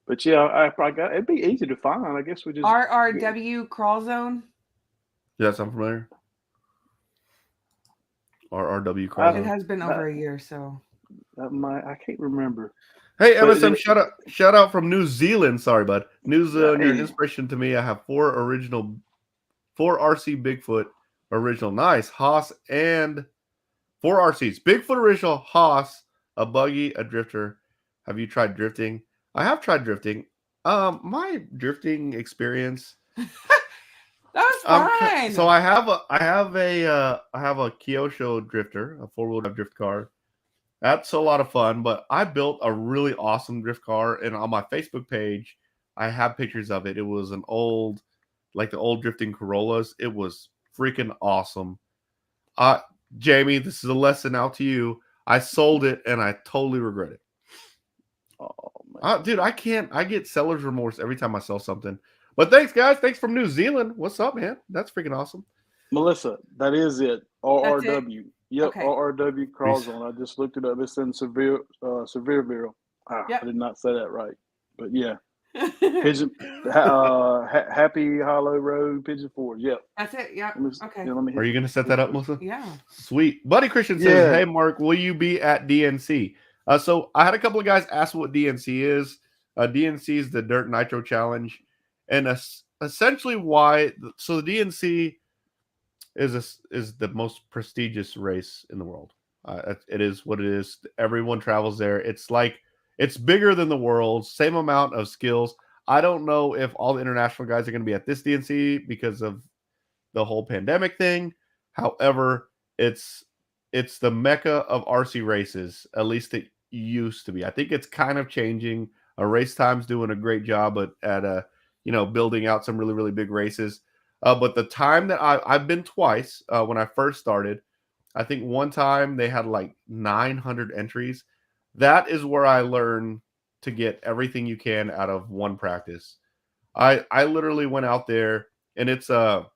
But yeah, it'd be easy to find. I guess we just
RRW Crawl Zone.
Yeah, sound familiar? RRW Crawl.
It has been over a year, so
I can't remember.
Hey, MSM, shout out from New Zealand. Sorry, bud. New Zealand, you're an inspiration to me. I have 4 RC Bigfoot original. Nice. Haas and 4 RCs: Bigfoot original, Haas, a buggy, a drifter. Have you tried drifting? I have tried drifting. My drifting experience.
That was fun.
So I have a Kyosho drifter, a 4-wheel drive drift car. That's a lot of fun. But I built a really awesome drift car, and on my Facebook page, I have pictures of it. It was an old, like the old drifting Corollas. It was freaking awesome. Jamie, this is a lesson out to you. I sold it, and I totally regret it.
Oh man,
Dude, I get seller's remorse every time I sell something. But thanks, guys. Thanks from New Zealand. What's up, man? That's freaking awesome.
Melissa, that is it. RRW. Yep,
Okay.
RRW crawl zone. I just looked it up. It's in Sevierville.
Yep.
I did not say that right, but yeah. Pigeon, Happy Hollow Road, Pigeon Forge. Yep.
That's it. Yeah. Okay.
Let me
Are you going to set that up, Melissa?
Yeah.
Sweet. Buddy Christian says,
Yeah.
hey, Mark, will you be at DNC? So I had a couple of guys ask what DNC is. DNC is the Dirt Nitro Challenge. And essentially why – so the DNC is the most prestigious race in the world. It is what it is. Everyone travels there. It's like – it's bigger than the world, same amount of skills. I don't know if all the international guys are going to be at this DNC because of the whole pandemic thing. However, it's the mecca of RC races, at least it used to be. I think it's kind of changing. Race Time's doing a great job at building out some really, really big races. But the time that I've been twice when I first started, I think one time they had like 900 entries. That is where I learned to get everything you can out of one practice. I literally went out there, and it's a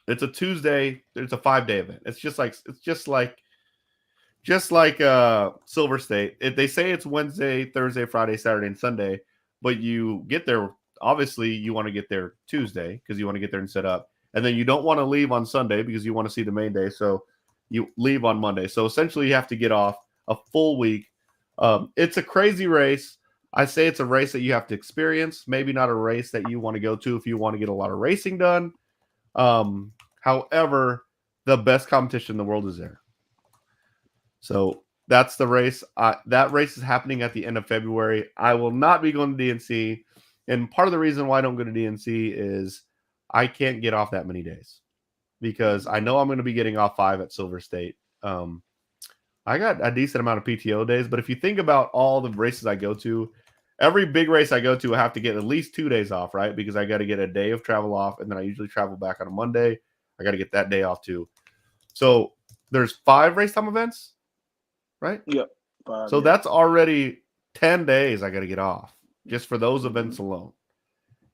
Tuesday. It's a 5-day event. It's just like Silver State. They say it's Wednesday, Thursday, Friday, Saturday, and Sunday, but you get there. Obviously, you want to get there Tuesday because you want to get there and set up, and then you don't want to leave on Sunday because you want to see the main day. So you leave on Monday. So essentially, you have to get off a full week. It's a crazy race. I say it's a race that you have to experience, maybe not a race that you want to go to if you want to get a lot of racing done. However, the best competition in the world is there. So that's the race. That race is happening at the end of February. I will not be going to DNC. And part of the reason why I don't go to DNC is I can't get off that many days because I know I'm going to be getting off 5 at Silver State. I got a decent amount of PTO days, but if you think about all the races I go to, every big race I go to, I have to get at least 2 days off, right? Because I got to get a day of travel off, and then I usually travel back on a Monday. I got to get that day off too. So there's 5 race time events, right?
Yep.
So that's already 10 days I got to get off just for those events alone.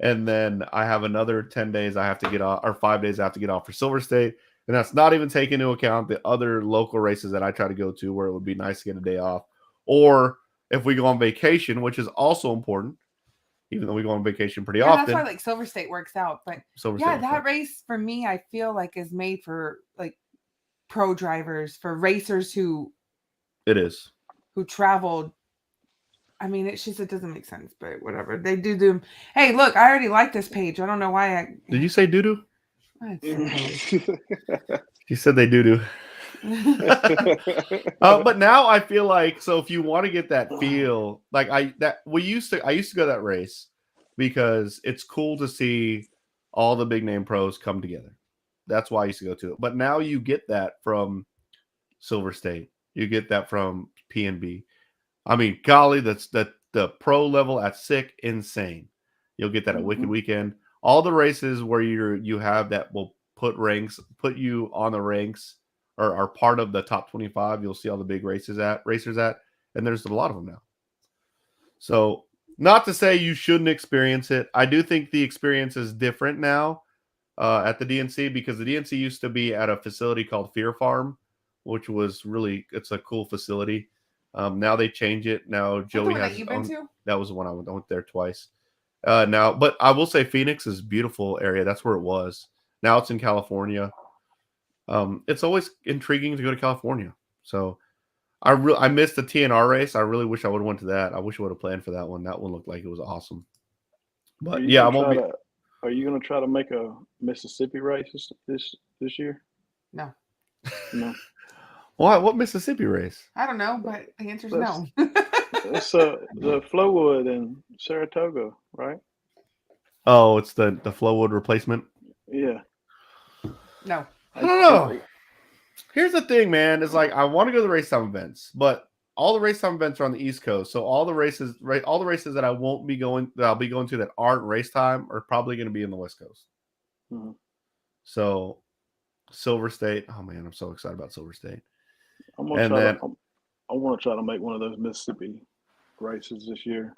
And then I have another 10 days I have to get off, or 5 days I have to get off for Silver State. And that's not even taking into account the other local races that I try to go to where it would be nice to get a day off. Or if we go on vacation, which is also important, even though we go on vacation pretty often.
That's why like Silver State works out. But that race for me, I feel like is made for like pro drivers, for racers who traveled. I mean, it doesn't make sense, but whatever. They do them. Hey, look, I already like this page. I don't know why
Did you say doo-doo? You said they doo-doo. But now I feel like, so if you want to get that feel, like I used to go to that race because it's cool to see all the big name pros come together. That's why I used to go to it. But now you get that from Silver State. You get that from PNB. I mean, golly, that's the pro level at SIC, insane. You'll get that at Wicked Weekend. All the races where you have that will put you on the ranks or are part of the top 25. You'll see all the big racers at, and there's a lot of them now. So not to say you shouldn't experience it. I do think the experience is different now at the DNC because the DNC used to be at a facility called Fear Farm, which was it's a cool facility. Now they change it. Now Joey has. That was the one I went there twice. But I will say Phoenix is a beautiful area. That's where it was. Now it's in California. It's always intriguing to go to California. So I missed the TNR race. I really wish I would have went to that. I wish I would have planned for that one. That one looked like it was awesome. But yeah,
are you going to try to make a Mississippi race this year?
No.
No.
What Mississippi race?
I don't know, but the answer is no.
It's the Flowwood in Saratoga, right?
Oh, it's the Flowwood replacement.
Yeah.
No.
I don't know. Here's the thing, man. It's like I want to go to the race time events, but all the race time events are on the East Coast. So all the races that I won't be going, that I'll be going to that aren't race time, are probably going to be in the West Coast.
Mm-hmm.
So Silver State. Oh man, I'm so excited about Silver State.
I want to try to make one of those Mississippi races this year.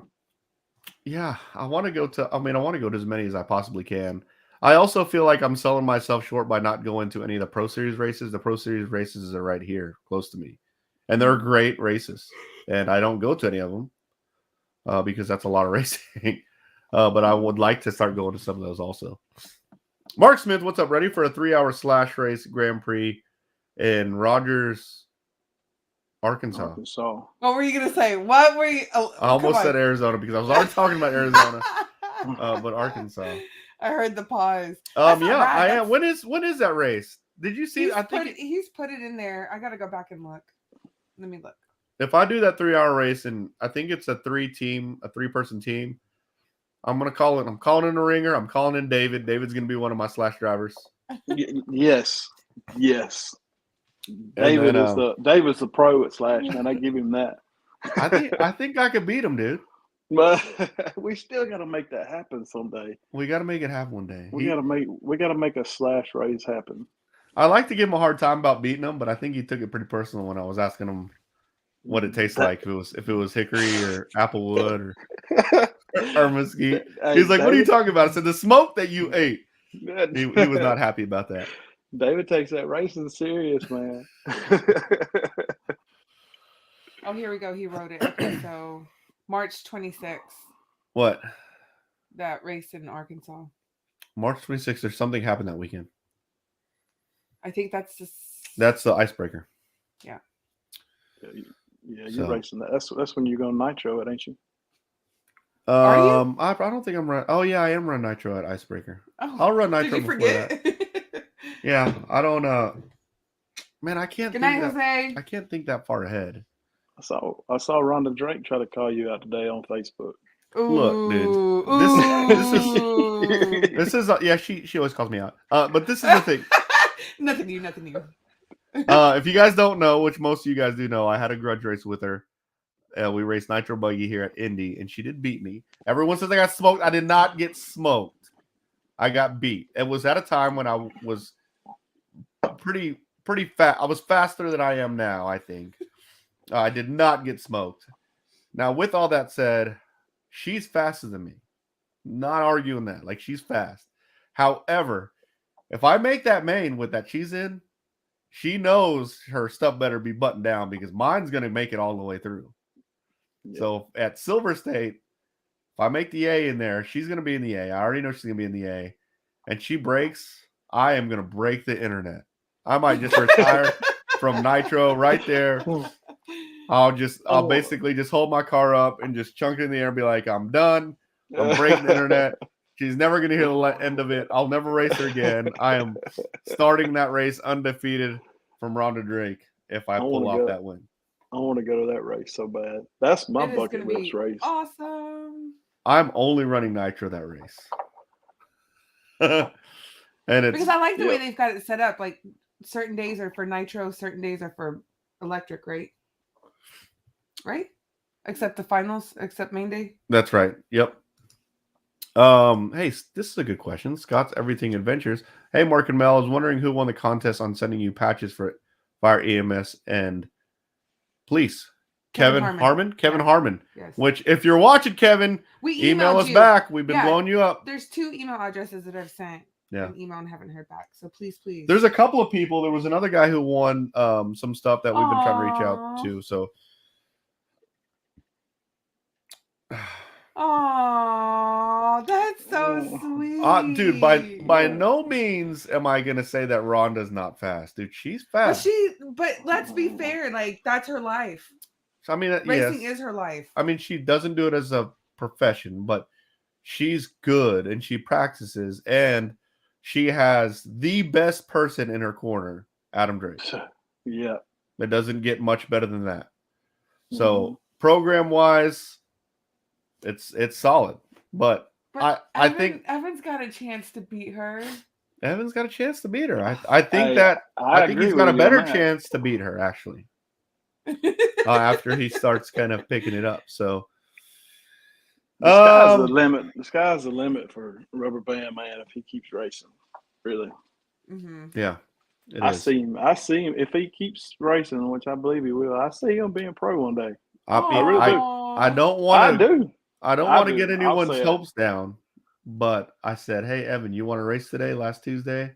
Yeah, I want to go to as many as I possibly can. I also feel like I'm selling myself short by not going to any of the Pro Series races. The Pro Series races are right here, close to me. And they're great races. And I don't go to any of them because that's a lot of racing. But I would like to start going to some of those also. Mark Smith, what's up? Ready for a 3-hour slash race Grand Prix in Rogers, Arkansas?
What were you going to say? What were you? Oh,
I almost said Arizona because I was already talking about Arizona. But Arkansas.
I heard the pause.
Yeah, I am. When is that race? Did you see?
He's put it in there. I got to go back and look. Let me look.
If I do that 3-hour race, and I think it's a 3-person team, I'm gonna call it. I'm calling in the ringer. I'm calling in David. David's gonna be one of my slash drivers.
Yes. David's the pro at slash, man. I give him that.
I think I could beat him, dude.
But we still got to make that happen someday.
We got to make it happen one day.
We got to make a slash race happen.
I like to give him a hard time about beating him, but I think he took it pretty personal when I was asking him what it tastes like, if it was hickory or applewood or mesquite. He's like, "What are you talking about?" I said, "The smoke that you ate." He was not happy about that.
David takes that racing serious, man.
Oh, here we go. He wrote it. Okay, so March 26th.
What?
That race in Arkansas.
March 26th. There's something happened that weekend.
I think that's
the icebreaker.
Yeah, you're racing that. That's when you go Nitro it, ain't you?
Are you?
I don't think I'm right. Oh yeah, I am running Nitro at icebreaker.
Oh,
I'll run Nitro
did you
before
forget?
that. Yeah, I don't. Man, I can't.
Good night, Jose.
I can't think that far ahead.
I saw Rhonda Drake try to call you out today on Facebook.
Look, dude. This is yeah. She always calls me out. But this is the thing.
Nothing new.
If you guys don't know, which most of you guys do know, I had a grudge race with her. We raced Nitro Buggy here at Indy, and she did beat me. Everyone says I got smoked. I did not get smoked. I got beat. It was at a time when I was pretty fast. I was faster than I am now, I think. I did not get smoked. Now, with all that said, she's faster than me. Not arguing that. Like, she's fast. However, if I make that main with that she's in, she knows her stuff better be buttoned down because mine's going to make it all the way through. Yeah. So at Silver State, if I make the A in there, she's going to be in the A. I already know she's going to be in the A. And she breaks, I am going to break the internet. I might just retire from Nitro right there. I'll basically just hold my car up and just chunk it in the air and be like, I'm done. I'm breaking the internet. She's never going to hear the end of it. I'll never race her again. I am starting that race undefeated from Rhonda Drake if I pull off that win.
I want to go to that race so bad. That's my bucket list race.
Awesome.
I'm only running Nitro that race. And it's
because I like the way they've got it set up. Like certain days are for Nitro, certain days are for electric, right? Right? Except the finals, except main day.
That's right. Yep. Hey, this is a good question. Scott's Everything Adventures. Hey, Mark and Mel, I was wondering who won the contest on sending you patches for Fire EMS and Police. Kevin Harmon. Kevin Harmon. Yes. Which, if you're watching, Kevin, we email us back. We've been blowing you up.
There's 2 email addresses that I've sent. An email and haven't heard back. So please.
There's a couple of people. There was another guy who won some stuff that we've been trying to reach out to. So.
Oh, that's so sweet.
Dude, by no means am I gonna say that Rhonda's not fast. Dude, she's fast.
But let's be fair, like that's her life.
I mean,
racing is her life.
I mean, she doesn't do it as a profession, but she's good and she practices and she has the best person in her corner, Adam Drake.
Yeah.
It doesn't get much better than that. So program wise, it's solid. But I think
Evan's got a chance to beat her.
Evan's got a chance to beat her. I think
agree
he's got a
with you on
better
that.
chance to beat her actually. After he starts kind of picking it up. So
the sky's the limit. The sky's the limit for Rubber Band Man if he keeps racing. Really.
Yeah.
I see him if he keeps racing, which I believe he will. I see him being pro one day.
I don't want to get anyone's
say
hopes down, but I said, "Hey Evan, you want to race today?" Last Tuesday,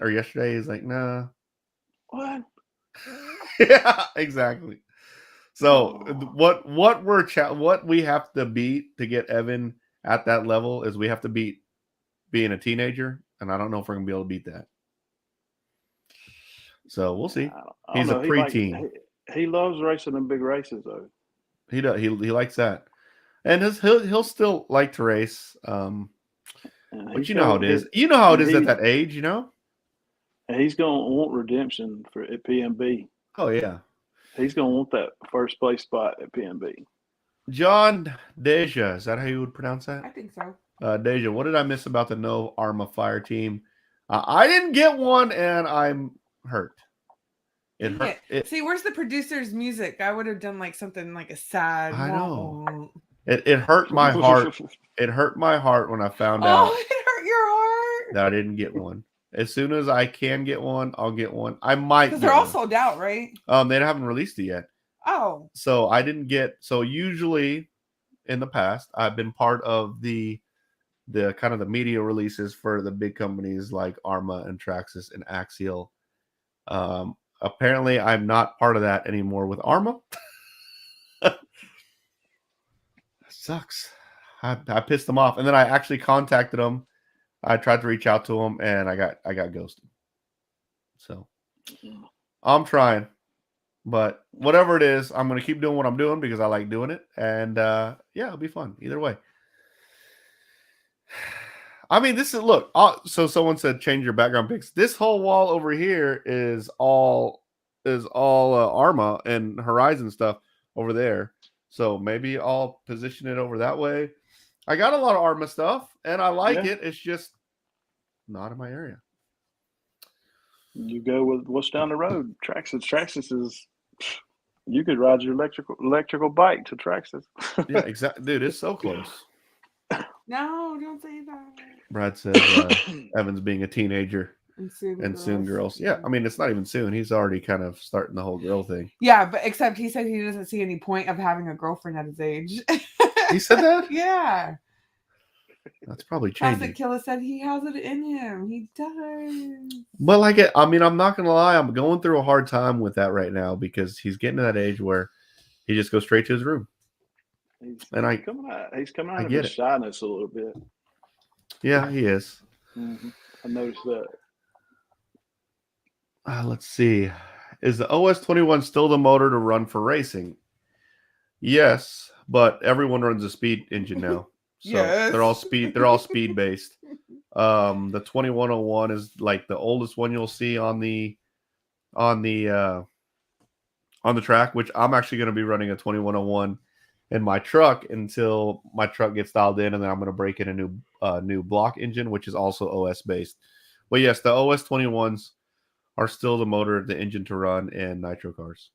or yesterday, he's like, "Nah."
What?
Yeah, exactly. So what we have to beat to get Evan at that level is we have to beat being a teenager, and I don't know if we're gonna be able to beat that. So we'll see. He's a preteen.
He loves racing in big races, though.
He does. He likes that, and he'll still like to race. But you know how it is. You know how it is at that age. You know.
And he's gonna want redemption at PMB.
Oh yeah.
He's gonna want that first place spot at PMB.
John Deja, is that how you would pronounce that?
I think so.
Deja, what did I miss about the no Arrma Fire Team? I didn't get one, and I'm hurt. It hurt.
See, where's the producer's music? I would have done like something like a sad.
I know. It hurt my heart. It hurt my heart when I found out.
Oh, it hurt your heart.
That I didn't get one. As soon as I can get one, I'll get one. I might.
Because they're all sold out, right?
They haven't released it yet.
Oh.
So I didn't get. So usually, in the past, I've been part of the kind of the media releases for the big companies like Arrma and Traxxas and Axial. Apparently, I'm not part of that anymore with Arrma. Sucks. I pissed them off, and then I actually contacted them. I tried to reach out to them, and I got ghosted. So I'm trying, but whatever it is, I'm gonna keep doing what I'm doing because I like doing it, and yeah, it'll be fun either way. I mean, this is look. So someone said change your background pics. This whole wall over here is all Arrma and Horizon stuff over there. So maybe I'll position it over that way. I got a lot of Arrma stuff, and I like it. It's just not in my area.
You go with what's down the road. Traxxas. Traxxas is. You could ride your electrical bike to Traxxas.
Yeah, exactly, dude. It's so close.
No, don't say that.
Brad says Evan's being a teenager and soon girls. Yeah, I mean it's not even soon. He's already kind of starting the whole girl thing.
Yeah, but except he said he doesn't see any point of having a girlfriend at his age.
He said that?
Yeah.
That's probably changing.
Classic Killer said he has it in him. He does.
But I mean, I'm not gonna lie. I'm going through a hard time with that right now because he's getting to that age where he just goes straight to his room.
He's coming out of his shyness a little bit.
Yeah, he is.
Mm-hmm. I noticed that.
Let's see. Is the OS21 still the motor to run for racing? Yes, but everyone runs a speed engine now. So
yes.
They're all speed based. The 2101 is like the oldest one you'll see on the track, which I'm actually going to be running a 2101 in my truck until my truck gets dialed in, and then I'm going to break in a new block engine, which is also OS based. But yes, the OS 21s are still the engine to run in Nitro cars.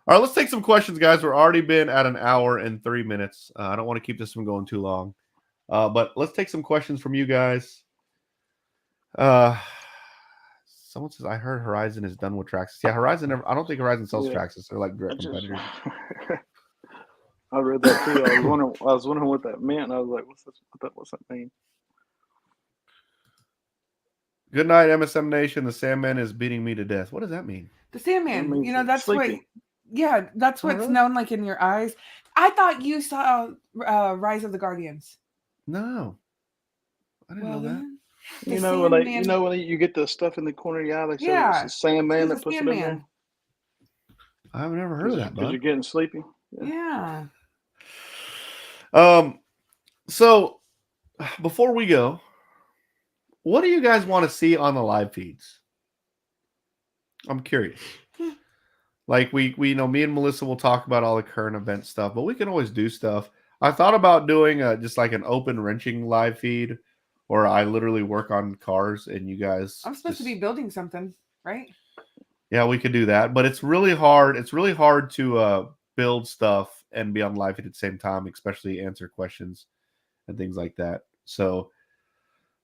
All right, let's take some questions, guys. We're already been at 1 hour and 3 minutes. I don't want to keep this one going too long, but let's take some questions from you guys. Someone says, I heard Horizon is done with Traxxas. Yeah, Horizon. I don't think Horizon sells Traxxas. They're like direct competitors.
I read that too. I was wondering what that meant. And I was like, what's that mean?
Good night, MSM Nation. The Sandman is beating me to death. What does that mean?
The Sandman. You know, that's
sleepy.
what. Yeah, that's what's known like in your eyes. I thought you saw Rise of the Guardians.
No, I didn't know that.
You know when you get the stuff in the corner of your eye, like it's the Sandman that puts it in there.
I've never heard of that.
Because you're getting sleepy.
Yeah.
So before we go, what do you guys want to see on the live feeds? I'm curious. Like we me and Melissa will talk about all the current event stuff, but we can always do stuff. I thought about doing just like an open wrenching live feed, where I literally work on cars and you guys.
I'm supposed to be building something, right?
Yeah, we could do that, but it's really hard. It's really hard to build stuff and be on live feed at the same time, especially answer questions and things like that. So,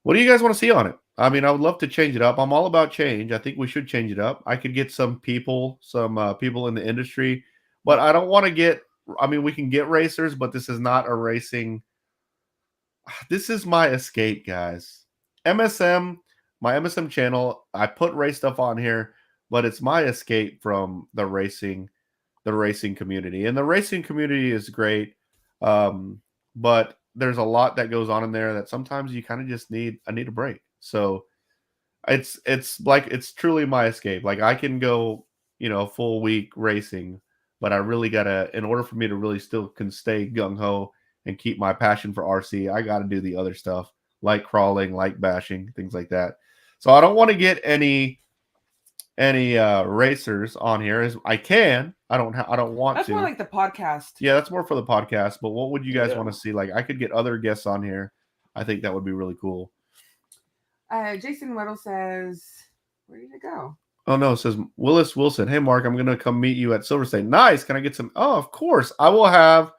what do you guys want to see on it? I mean, I would love to change it up. I'm all about change. I think we should change it up. I could get some people in the industry, but I don't want to get. I mean, we can get racers, but this is not a racing. This is my escape, guys. MSM, my MSM channel. I put race stuff on here, but it's my escape from the racing community. And the racing community is great, but there's a lot that goes on in there that sometimes you kind of just need. I need a break. So it's truly my escape. Like I can go, full week racing, but I really gotta, in order for me to really still can stay gung ho and keep my passion for RC, I gotta do the other stuff like crawling, like bashing, things like that. So I don't want to get any racers on here. As I can. I don't want
That's
to.
more like the podcast.
Yeah, that's more for the podcast. But what would you guys
Yeah.
want to see? Like I could get other guests on here. I think that would be really cool.
Jason Weddle says, where did it go?
Oh no, it says Willis Wilson. Hey Mark, I'm gonna come meet you at Silver State. Nice. Can I get some? Oh, of course. I will have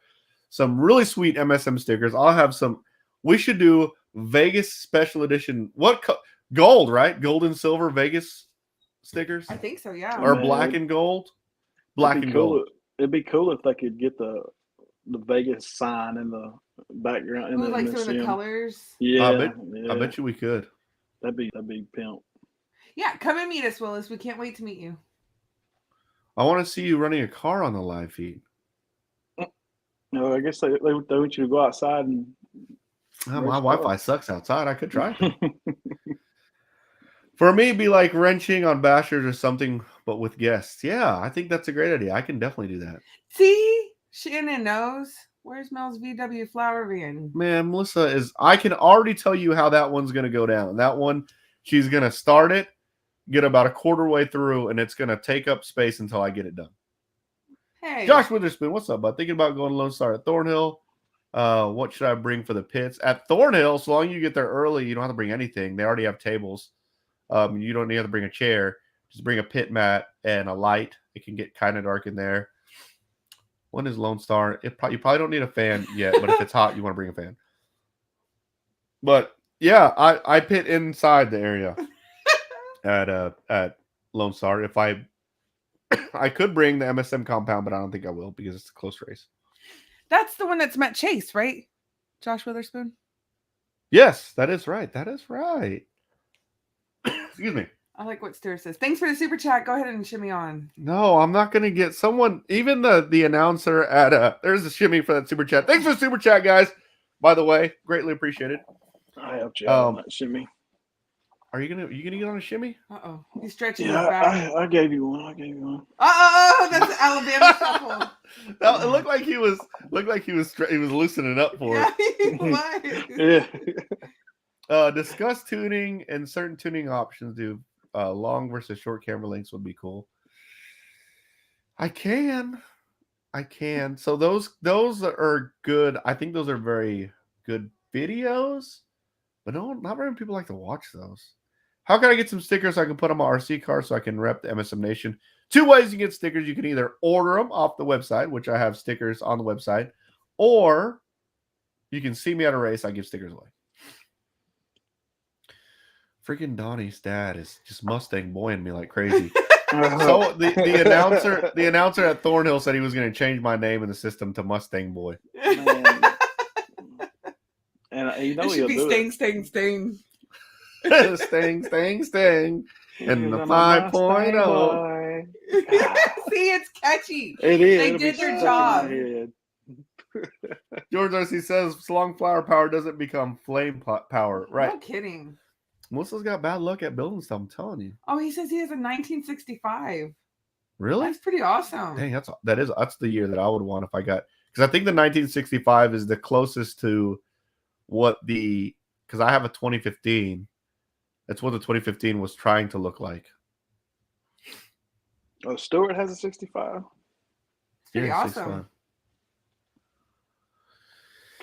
some really sweet MSM stickers. I'll have some. We should do Vegas special edition. Gold, right? Gold and silver Vegas stickers,
I think so, yeah.
or
Man,
black and gold. Black and gold.
It'd be cool if they could get the Vegas sign in the background.
Ooh, like some of the colors.
Yeah,
I bet you we could.
That'd be pimp.
Yeah, come and meet us, Willis. We can't wait to meet you.
I want to see you running a car on the live feed.
No, I guess they want you to go outside and.
My Wi-Fi sucks outside. I could try. For me, it'd be like wrenching on bashers or something, but with guests. Yeah, I think that's a great idea. I can definitely do that.
See? Shannon knows. Where's Mel's VW flower van?
Man, Melissa I can already tell you how that one's going to go down. That one, she's going to start it, get about a quarter way through, and it's going to take up space until I get it done.
Hey.
Josh Witherspoon, what's up, bud? Thinking about going to Lone Star at Thornhill. What should I bring for the pits? At Thornhill, so long as you get there early, you don't have to bring anything. They already have tables. You don't need to bring a chair. Just bring a pit mat and a light. It can get kind of dark in there. When is Lone Star? You probably don't need a fan yet, but if it's hot, you want to bring a fan. But yeah, I pit inside the area at Lone Star. If I could bring the MSM compound, but I don't think I will because it's a close race.
That's the one that's met Chase, right? Josh Witherspoon?
Yes, that is right. That is right. Excuse me.
I like what Stuart says. Thanks for the super chat. Go ahead and shimmy on.
No, I'm not going to get someone, even the announcer at, there's a shimmy for that super chat. Thanks for the super chat, guys. By the way, greatly appreciated.
I helped you out on that shimmy.
Are you gonna get on a shimmy?
Uh-oh. He's stretching his
Yeah,
back.
I gave you one.
Uh-oh, that's Alabama shuffle.
No, it looked like he was loosening up for
Yeah,
it.
he was.
Yeah.
Discuss tuning and certain tuning options. Do long versus short camera lengths would be cool. I can. So those are good. I think those are very good videos, but no, not very many people like to watch those. How can I get some stickers so I can put on my RC car so I can rep the MSM Nation? 2 ways you get stickers. You can either order them off the website, which I have stickers on the website, or you can see me at a race. I give stickers away. Freaking Donnie's dad is just Mustang boying me like crazy. So the announcer at Thornhill said he was going to change my name in the system to Mustang Boy.
Man. And you know
it should be
Sting.
Sting.
Sting. And the 5.0.
See, it's catchy.
It is.
They
It'll
did
be
their
stuck in my
job.
head.
George R.C. says, long flower power doesn't become flame power. Right.
No kidding.
Melissa's got bad luck at building stuff, I'm telling you.
Oh, he says he has a 1965.
Really?
That's pretty awesome.
Dang, that's the year that I would want if I got, because I think the 1965 is the closest to what because I have a 2015. That's what the 2015 was trying to look like.
Stewart has a 65.
It's pretty
Yeah,
awesome.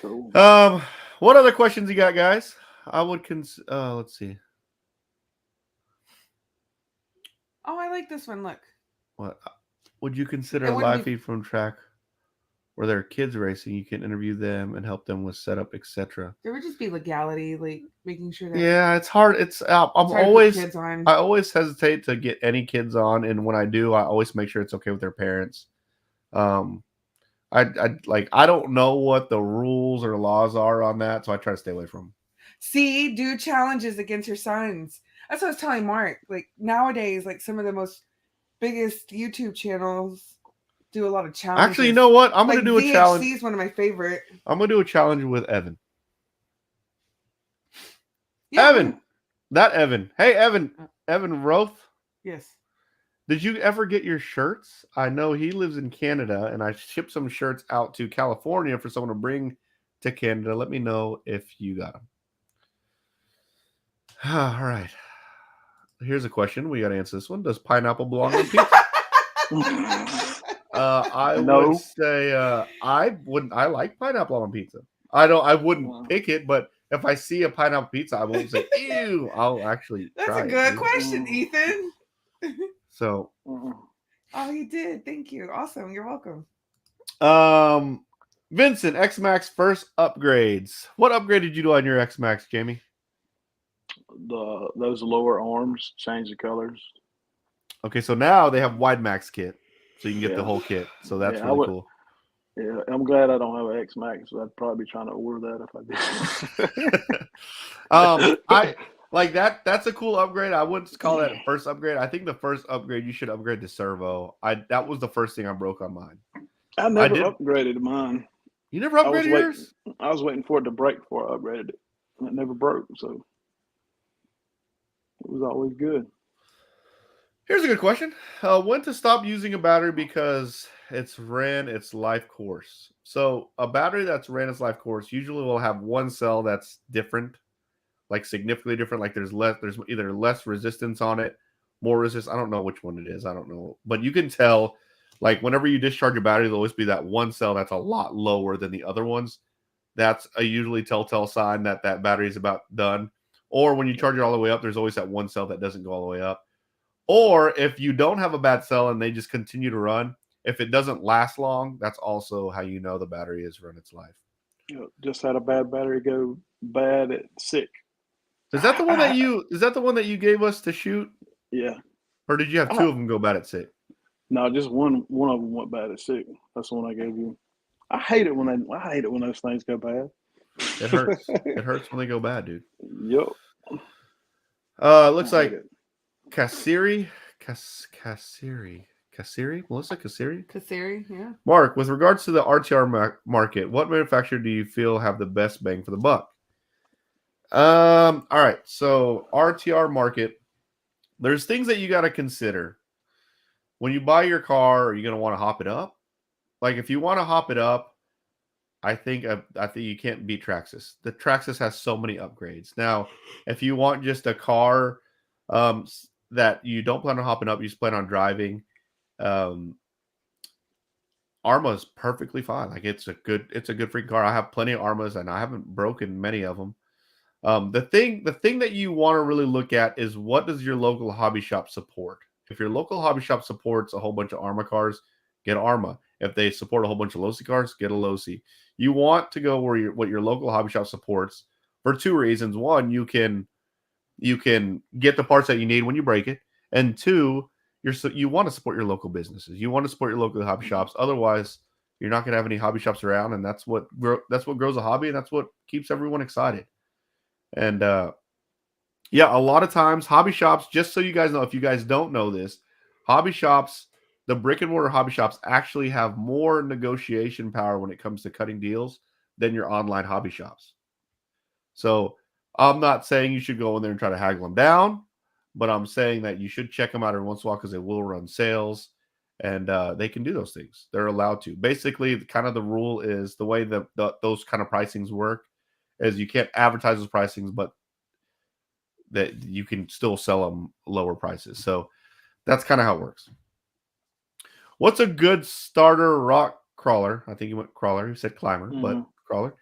6'5".
Cool.
What other questions you got, guys? I would let's see.
Oh, I like this one. Look.
What would you consider
It
a
wouldn't
live
be-
feed from track where there are kids racing? You can interview them and help them with setup, etc.
There would just be legality, like making sure that
Yeah, it's hard. I'm
it's hard to put
always
kids on.
I always hesitate to get any kids on, and when I do, I always make sure it's okay with their parents. I don't know what the rules or laws are on that, so I try to stay away from them.
See, do challenges against your sons. That's what I was telling Mark. Like nowadays, like some of the most biggest YouTube channels do a lot of challenges.
Actually, you know what? I'm
like
gonna do a
VHC
challenge.
is one of my favorite.
I'm gonna do a challenge with Evan.
Yeah,
Evan, that Evan. Hey, Evan Roth.
Yes.
Did you ever get your shirts? I know he lives in Canada, and I shipped some shirts out to California for someone to bring to Canada. Let me know if you got them. All right. Here's a question. We got to answer this one. Does pineapple belong on pizza? I would say I wouldn't. I like pineapple on pizza. I wouldn't pick it, but if I see a pineapple pizza, I won't say ew. I'll actually try it.
That's a good question, Ethan.
So,
oh, you did. Thank you. Awesome. You're welcome.
Vincent, X-Max first upgrades. What upgrade did you do on your X-Max, Jamie?
Those lower arms, change the colors.
Okay, so now they have wide max kit, so you can get the whole kit. So that's really cool.
Yeah, I'm glad I don't have an X-Max. So I'd probably be trying to order that if
I did. I like that. That's a cool upgrade. I wouldn't call that a first upgrade. I think the first upgrade you should upgrade to servo. That was the first thing I broke on mine.
I never upgraded mine.
You never upgraded yours?
I was waiting for it to break before I upgraded it. And it never broke, so it was always good.
Here's a good question. When to stop using a battery because it's ran its life course? So a battery that's ran its life course usually will have one cell that's different, like significantly different. Like there's either less resistance on it, more resistance. I don't know which one it is. I don't know. But you can tell, like whenever you discharge a battery, there'll always be that one cell that's a lot lower than the other ones. That's a usually telltale sign that that battery is about done. Or when you charge it all the way up, there's always that one cell that doesn't go all the way up. Or if you don't have a bad cell and they just continue to run, if it doesn't last long, that's also how you know the battery has run its life.
Just had a bad battery go bad at SIC.
Is that the one that you gave us to shoot?
Yeah.
Or did you have two of them go bad at SIC?
No, just one of them went bad at SIC. That's the one I gave you. I hate it when those things go bad.
It hurts. It hurts when they go bad, dude.
Yep.
Looks like Kassiri, Melissa
Kassiri, yeah.
Mark, with regards to the RTR market, what manufacturer do you feel have the best bang for the buck? All right, so RTR market, there's things that you got to consider. When you buy your car, are you going to want to hop it up? Like if you want to hop it up, I think you can't beat Traxxas. The Traxxas has so many upgrades. Now, if you want just a car that you don't plan on hopping up, you just plan on driving, Arrma is perfectly fine. Like it's a good freaking car. I have plenty of Arrmas and I haven't broken many of them. The thing that you want to really look at is what does your local hobby shop support? If your local hobby shop supports a whole bunch of Arrma cars, get Arrma. If they support a whole bunch of Losi cars, get a Losi. You want to go what your local hobby shop supports for two reasons. One, you can get the parts that you need when you break it, and two, you want to support your local businesses. You want to support your local hobby shops. Otherwise, you're not going to have any hobby shops around, and that's what grows a hobby, and that's what keeps everyone excited. And yeah, a lot of times hobby shops, just so you guys know, if you guys don't know this, hobby shops, the brick and mortar hobby shops actually have more negotiation power when it comes to cutting deals than your online hobby shops. So I'm not saying you should go in there and try to haggle them down, but I'm saying that you should check them out every once in a while because they will run sales and they can do those things. They're allowed to. Basically, kind of the rule is the way that those kind of pricings work is you can't advertise those pricings, but that you can still sell them lower prices. So that's kind of how it works. What's a good starter rock crawler? I think he went crawler. He said climber, but crawler.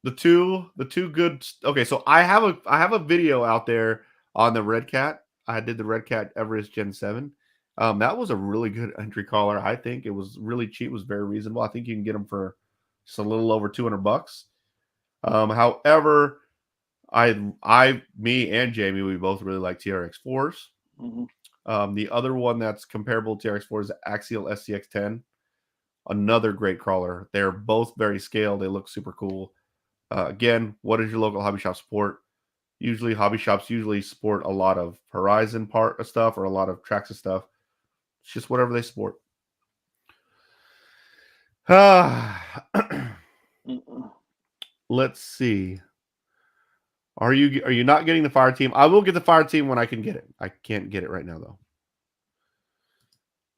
The two good. Okay, so I have a video out there on the Red Cat. I did the Red Cat Everest Gen 7. That was a really good entry crawler. I think it was really cheap. It was very reasonable. I think you can get them for just a little over $200. However, me and Jamie, we both really like TRX4s. The other one that's comparable to TRX4 is Axial SCX10. Another great crawler. They're both very scaled. They look super cool. Again, what does your local hobby shop support? Usually, hobby shops support a lot of Horizon part of stuff or a lot of Traxxas stuff. It's just whatever they support. Let's see. Are you not getting the Fire Team? I will get the Fire Team when I can get it. I can't get it right now, though.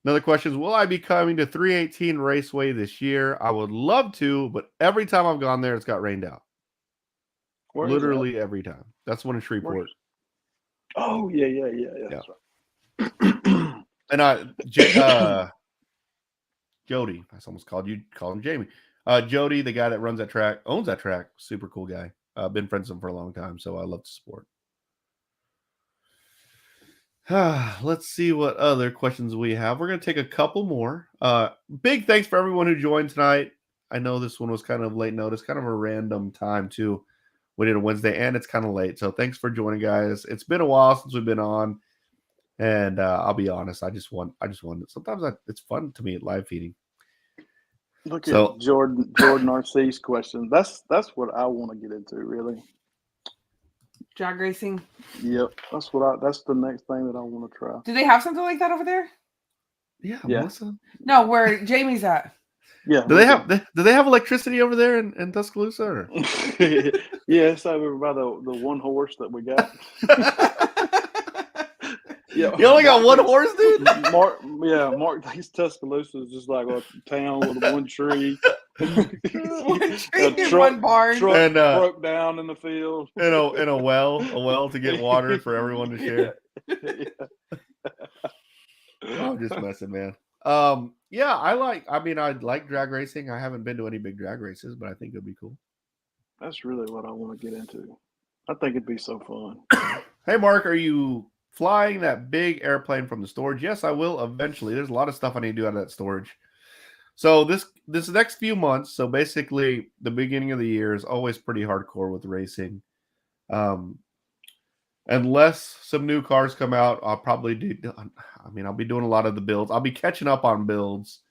Another question is, will I be coming to 318 Raceway this year? I would love to, but every time I've gone there, it's got rained out. Literally every time. That's one in Shreveport.
Oh, yeah. That's right.
And Jody, I almost called him Jamie. Jody, the guy that runs that track, owns that track. Super cool guy. Been friends with him for a long time, so I love to support. Let's see what other questions we have. We're going to take a couple more. Big thanks for everyone who joined tonight. I know this one was kind of late notice, kind of a random time too. We did a Wednesday and it's kind of late. So thanks for joining, guys. It's been a while since we've been on. And I'll be honest, I just want it. Sometimes it's fun to me at live feeding.
Look at Jordan RC's question. That's what I want to get into, really.
Drag racing.
Yep, that's the next thing that I want to try.
Do they have something like that over there?
Yeah. Melissa?
No, where Jamie's at.
Yeah.
Do they have electricity over there in Tuscaloosa? Or?
Yeah, it's over by the one horse that we got.
Yeah, you only got one horse, dude.
Mark thinks Tuscaloosa is just like a town with one tree.
One barn.
Truck and, broke down in the field.
In a well to get water for everyone to share. I'm just messing, man. I like drag racing. I haven't been to any big drag races, but I think it'd be cool.
That's really what I want to get into. I think it'd be so fun.
Hey, Mark, are you flying that big airplane from the storage? Yes, I will eventually. There's a lot of stuff I need to do out of that storage. So this next few months, so basically the beginning of the year is always pretty hardcore with racing. Unless some new cars come out, I'll probably do. I'll be doing a lot of the builds. I'll be catching up on builds.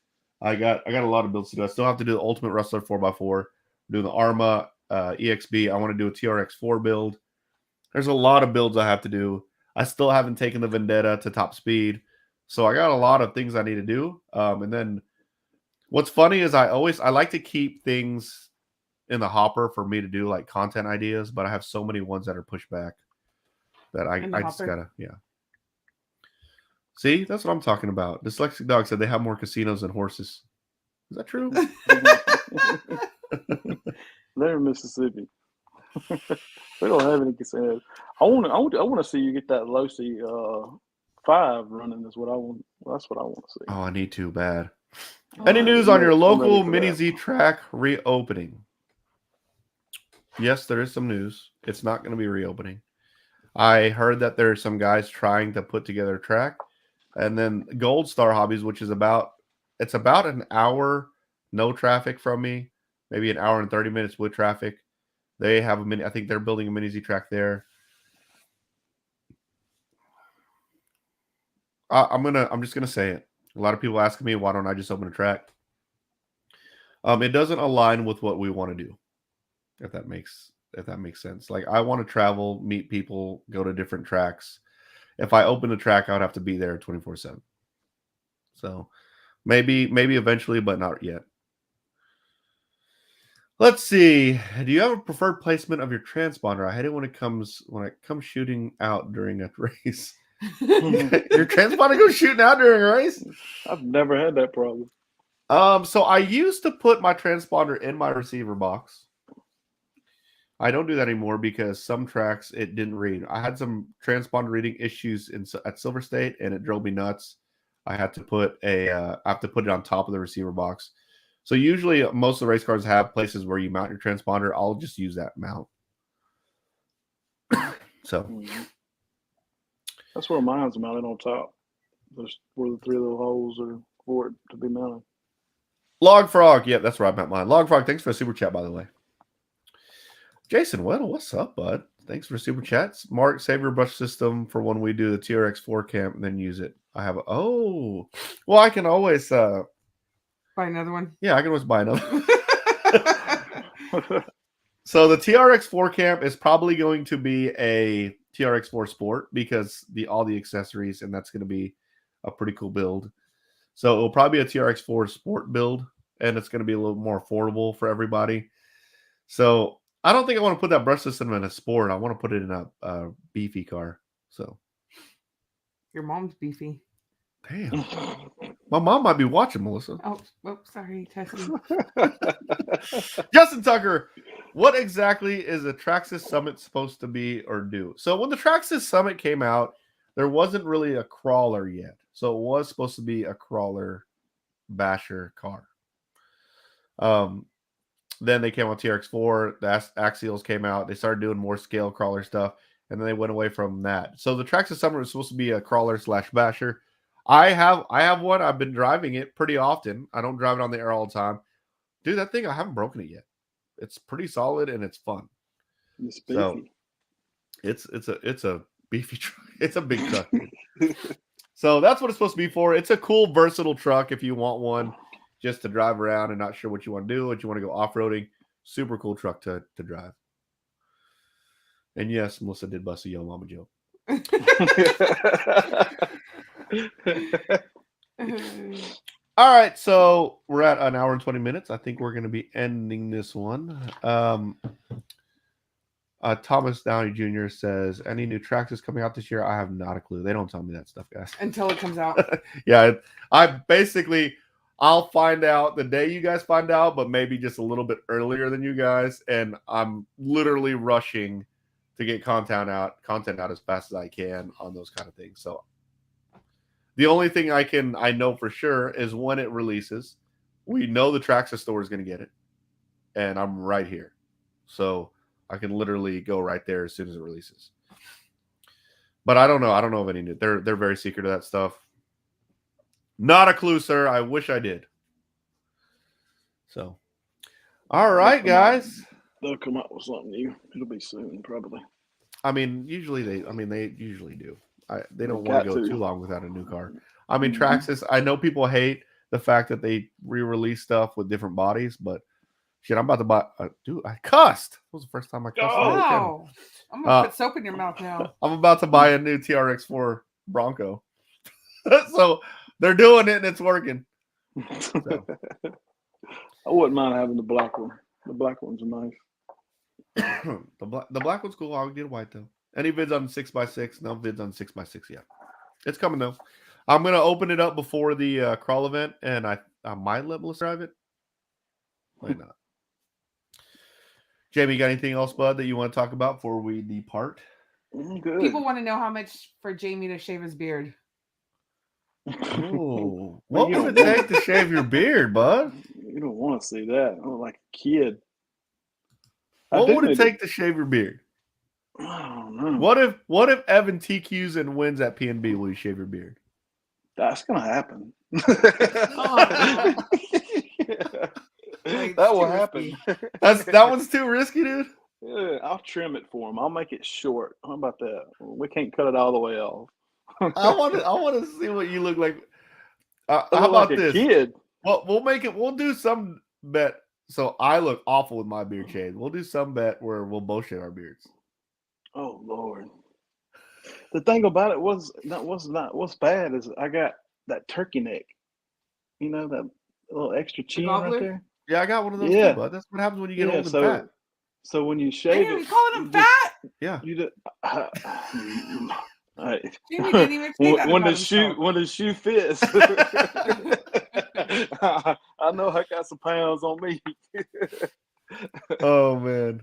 I got a lot of builds to do. I still have to do the Ultimate Wrestler 4x4. Do the Arrma EXB. I want to do a TRX4 build. There's a lot of builds I have to do. I still haven't taken the Vendetta to top speed. So I got a lot of things I need to do. And then what's funny is I like to keep things in the hopper for me to do, like content ideas, but I have so many ones that are pushed back that I just gotta, See, that's what I'm talking about. Dyslexic Dog said they have more casinos than horses. Is that true?
They're in Mississippi. We don't have any casinos. I want to see you get that Losi 5 running. That's what I want to see.
Oh, I need to bad. Any news on your local Mini Z track reopening? Yes, there is some news. It's not going to be reopening. I heard that there are some guys trying to put together a track, and then Gold Star Hobbies, which is about an hour no traffic from me, maybe an hour and 30 minutes with traffic. They have a mini. I think they're building a Mini Z track there. I'm just gonna say it. A lot of people asking me, why don't I just open a track? It doesn't align with what we want to do. If that makes sense. Like, I want to travel, meet people, go to different tracks. If I open a track, I would have to be there 24/7. So maybe eventually, but not yet. Let's see. Do you have a preferred placement of your transponder? I hate it when it comes shooting out during a race. Your transponder goes shooting out during a race?
I've never had that problem.
So I used to put my transponder in my receiver box. I don't do that anymore because some tracks it didn't read. I had some transponder reading issues at Silver State, and it drove me nuts. I had to put I have to put it on top of the receiver box. So usually most of the race cars have places where you mount your transponder. I'll just use that mount. So
that's where mine's mounted on top. That's where the 3 little holes are for it to be mounted.
Log Frog, yeah, that's where I meant mine. Log Frog, thanks for the super chat, by the way. Jason Weddle, what's up, bud? Thanks for super chats. Mark, save your brush system for when we do the TRX4 camp and then use it. I have well, I can always
buy another one.
Yeah, I can always buy another. So the TRX4 camp is probably going to be a TRX4 Sport because all the accessories, and that's going to be a pretty cool build. So it will probably be a TRX4 Sport build, and it's going to be a little more affordable for everybody. So I don't think I want to put that brush system in a Sport. I want to put it in a beefy car. So
your mom's beefy.
Damn. My mom might be watching, Melissa.
Oh, sorry, Tessie.
Justin Tucker, what exactly is a Traxxas Summit supposed to be or do? So when the Traxxas Summit came out, there wasn't really a crawler yet. So it was supposed to be a crawler basher car. Then they came on TRX4. The Axials came out. They started doing more scale crawler stuff, and then they went away from that. So the Traxxas Summit was supposed to be a crawler / basher. I have one. I've been driving it pretty often. I don't drive it on the air all the time. Dude, that thing, I haven't broken it yet. It's pretty solid and it's fun.
It's beefy.
So it's a beefy truck. It's a big truck. So that's what it's supposed to be for. It's a cool, versatile truck if you want one just to drive around and not sure what you want to do, what you want to go off-roading. Super cool truck to drive. And yes, Melissa did bust a Yo Mama joke. All right, so we're at an hour and 20 minutes. I think we're going to be ending this one. Thomas Downey Jr. says, any new Traxxas coming out this year? I have not a clue. They don't tell me that stuff, guys.
Until it comes out.
Yeah, I'll find out the day you guys find out, but maybe just a little bit earlier than you guys. And I'm literally rushing to get content out as fast as I can on those kind of things. So the only thing I know for sure is when it releases. We know the Traxxas store is going to get it, and I'm right here, so I can literally go right there as soon as it releases. But I don't know. I don't know of any new. They're very secret of that stuff. Not a clue, sir. I wish I did. So, all right, guys.
They'll come out with something new. It'll be soon, probably.
I mean, they usually do. They don't want to go too long without a new car. I mean, Traxxas, I know people hate the fact that they re-release stuff with different bodies, but shit, I'm about to buy. Dude, I cussed. That was the first time I cussed.
Wow. I'm going to put soap in your mouth now.
I'm about to buy a new TRX4 Bronco. So they're doing it and it's working. So.
I wouldn't mind having the black one. The black ones are nice.
The black one's cool. I'll get white though. Any vids on 6x6? No vids on 6x6 yet. It's coming though. I'm gonna open it up before the crawl event, and I might let Melissa drive it. Why not? Jamie, you got anything else, bud, that you want to talk about before we depart?
Good.
People want to know how much for Jamie to shave his beard.
Oh, what would it take to shave your beard, bud?
You don't want to see that. I look like a kid.
What would it take to shave your beard?
I don't know.
What if Evan TQs and wins at PNB? Will you shave your beard?
That's gonna happen.
Oh.
That will happen.
That one's too risky, dude.
Yeah, I'll trim it for him. I'll make it short. How about that? We can't cut it all the way off.
I want to see what you look like. How
I look
about
like
this?
A kid.
Well, we'll do some bet. So I look awful with my beard shaved. We'll do some bet where we'll both shave our beards.
Oh Lord. The thing about it what's bad is I got that turkey neck. You know, that little extra chin right there.
Yeah, I got one of those too, bud. That's what happens when you get old and fat.
So when you shave
Damn, you calling him fat?
Yeah.
You just,
Jamie didn't even say that
when
about
the shoe fits. I know I got some pounds on me.
Oh man.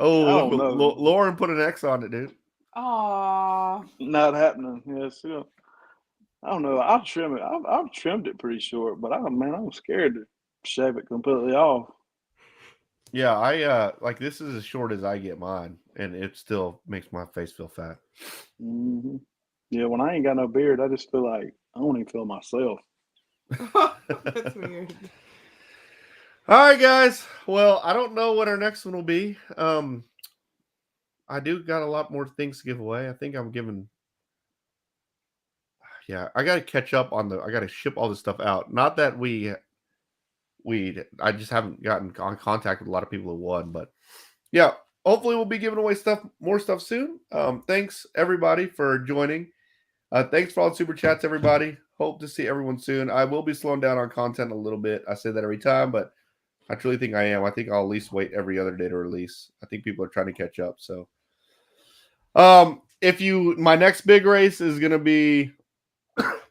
Oh, look, Lauren put an X on it, dude.
Aww.
Not happening. Yeah, sure. I don't know. I'll trim it. I've trimmed it pretty short, but I'm scared to shave it completely off.
Yeah, I like this is as short as I get mine, and it still makes my face feel fat.
Mm-hmm. Yeah, when I ain't got no beard, I just feel like I don't even feel myself.
That's weird.
All right, guys. Well, I don't know what our next one will be. I do got a lot more things to give away. I think I'm giving. Yeah, I got to catch up on the. I got to ship all this stuff out. Not that I just haven't gotten on contact with a lot of people who won, but yeah, hopefully we'll be giving away more stuff soon. Thanks everybody for joining. Thanks for all the super chats, everybody. Hope to see everyone soon. I will be slowing down on content a little bit. I say that every time, but I truly think I am. I think I'll at least wait every other day to release. I think people are trying to catch up. So, my next big race is going to be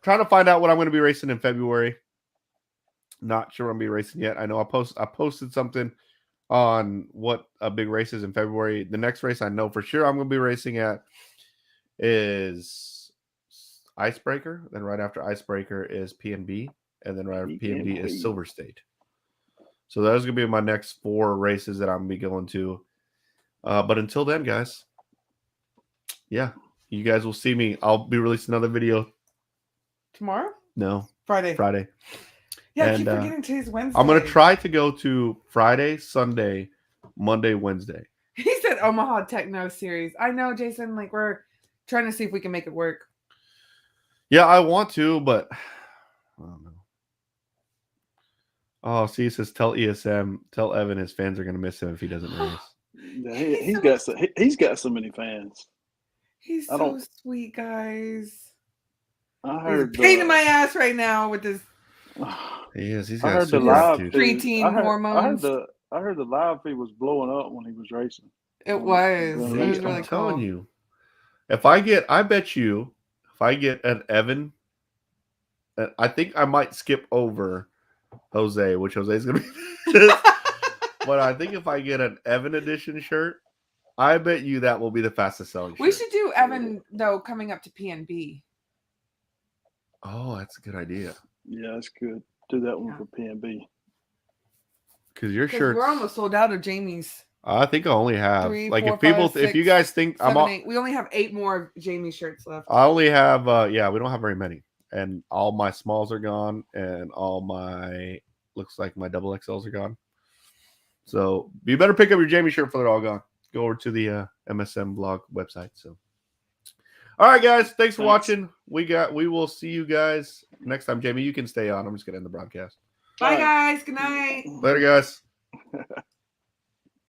trying to find out what I'm going to be racing in February. Not sure I'm going to be racing yet. I know I posted something on what a big race is in February. The next race I know for sure I'm going to be racing at is Icebreaker. Then right after Icebreaker is PNB. And then right after PNB is Silver State. So those are going to be my next 4 races that I'm going to be going to. But until then, guys, yeah, you guys will see me. I'll be releasing another video.
Tomorrow?
No.
Friday. Yeah, I keep forgetting today's Wednesday.
I'm going to try to go to Friday, Sunday, Monday, Wednesday.
He said Omaha Techno Series. I know, Jason. Like, we're trying to see if we can make it work.
Yeah, I want to, but I don't know. Oh, see, it says tell Evan his fans are going to miss him if he doesn't race.
Yeah, he's got so many fans.
He's so sweet, guys.
I heard
he's a pain in my ass right now with this.
He is. He's
I
got
heard the
super
live
attitude.
preteen hormones.
I heard the live feed was blowing up when he was racing.
It was.
It was
It was really
I'm
cool.
telling you, if I get an Evan, I think I might skip over Jose, which Jose's gonna be. But I think if I get an Evan edition shirt, I bet you that will be the fastest selling shirt.
We should do Evan though coming up to PNB.
Oh, that's a good idea.
Yeah, that's good. Do that one for PNB.
Because your shirts,
we're almost sold out of Jamie's.
I think I only have
3,
like
4,
if people
5, 6,
if you guys think
7, 8. We only have 8 more of Jamie's shirts left.
I only have we don't have very many, and all my smalls are gone, and all my looks like my double XLs are gone. So you better pick up your Jamie shirt before they're all gone. Go over to the MSM blog website. So, all right, guys, thanks for watching. We will see you guys next time. Jamie, you can stay on. I'm just gonna end the broadcast.
Bye, guys. Good night.
Later, guys.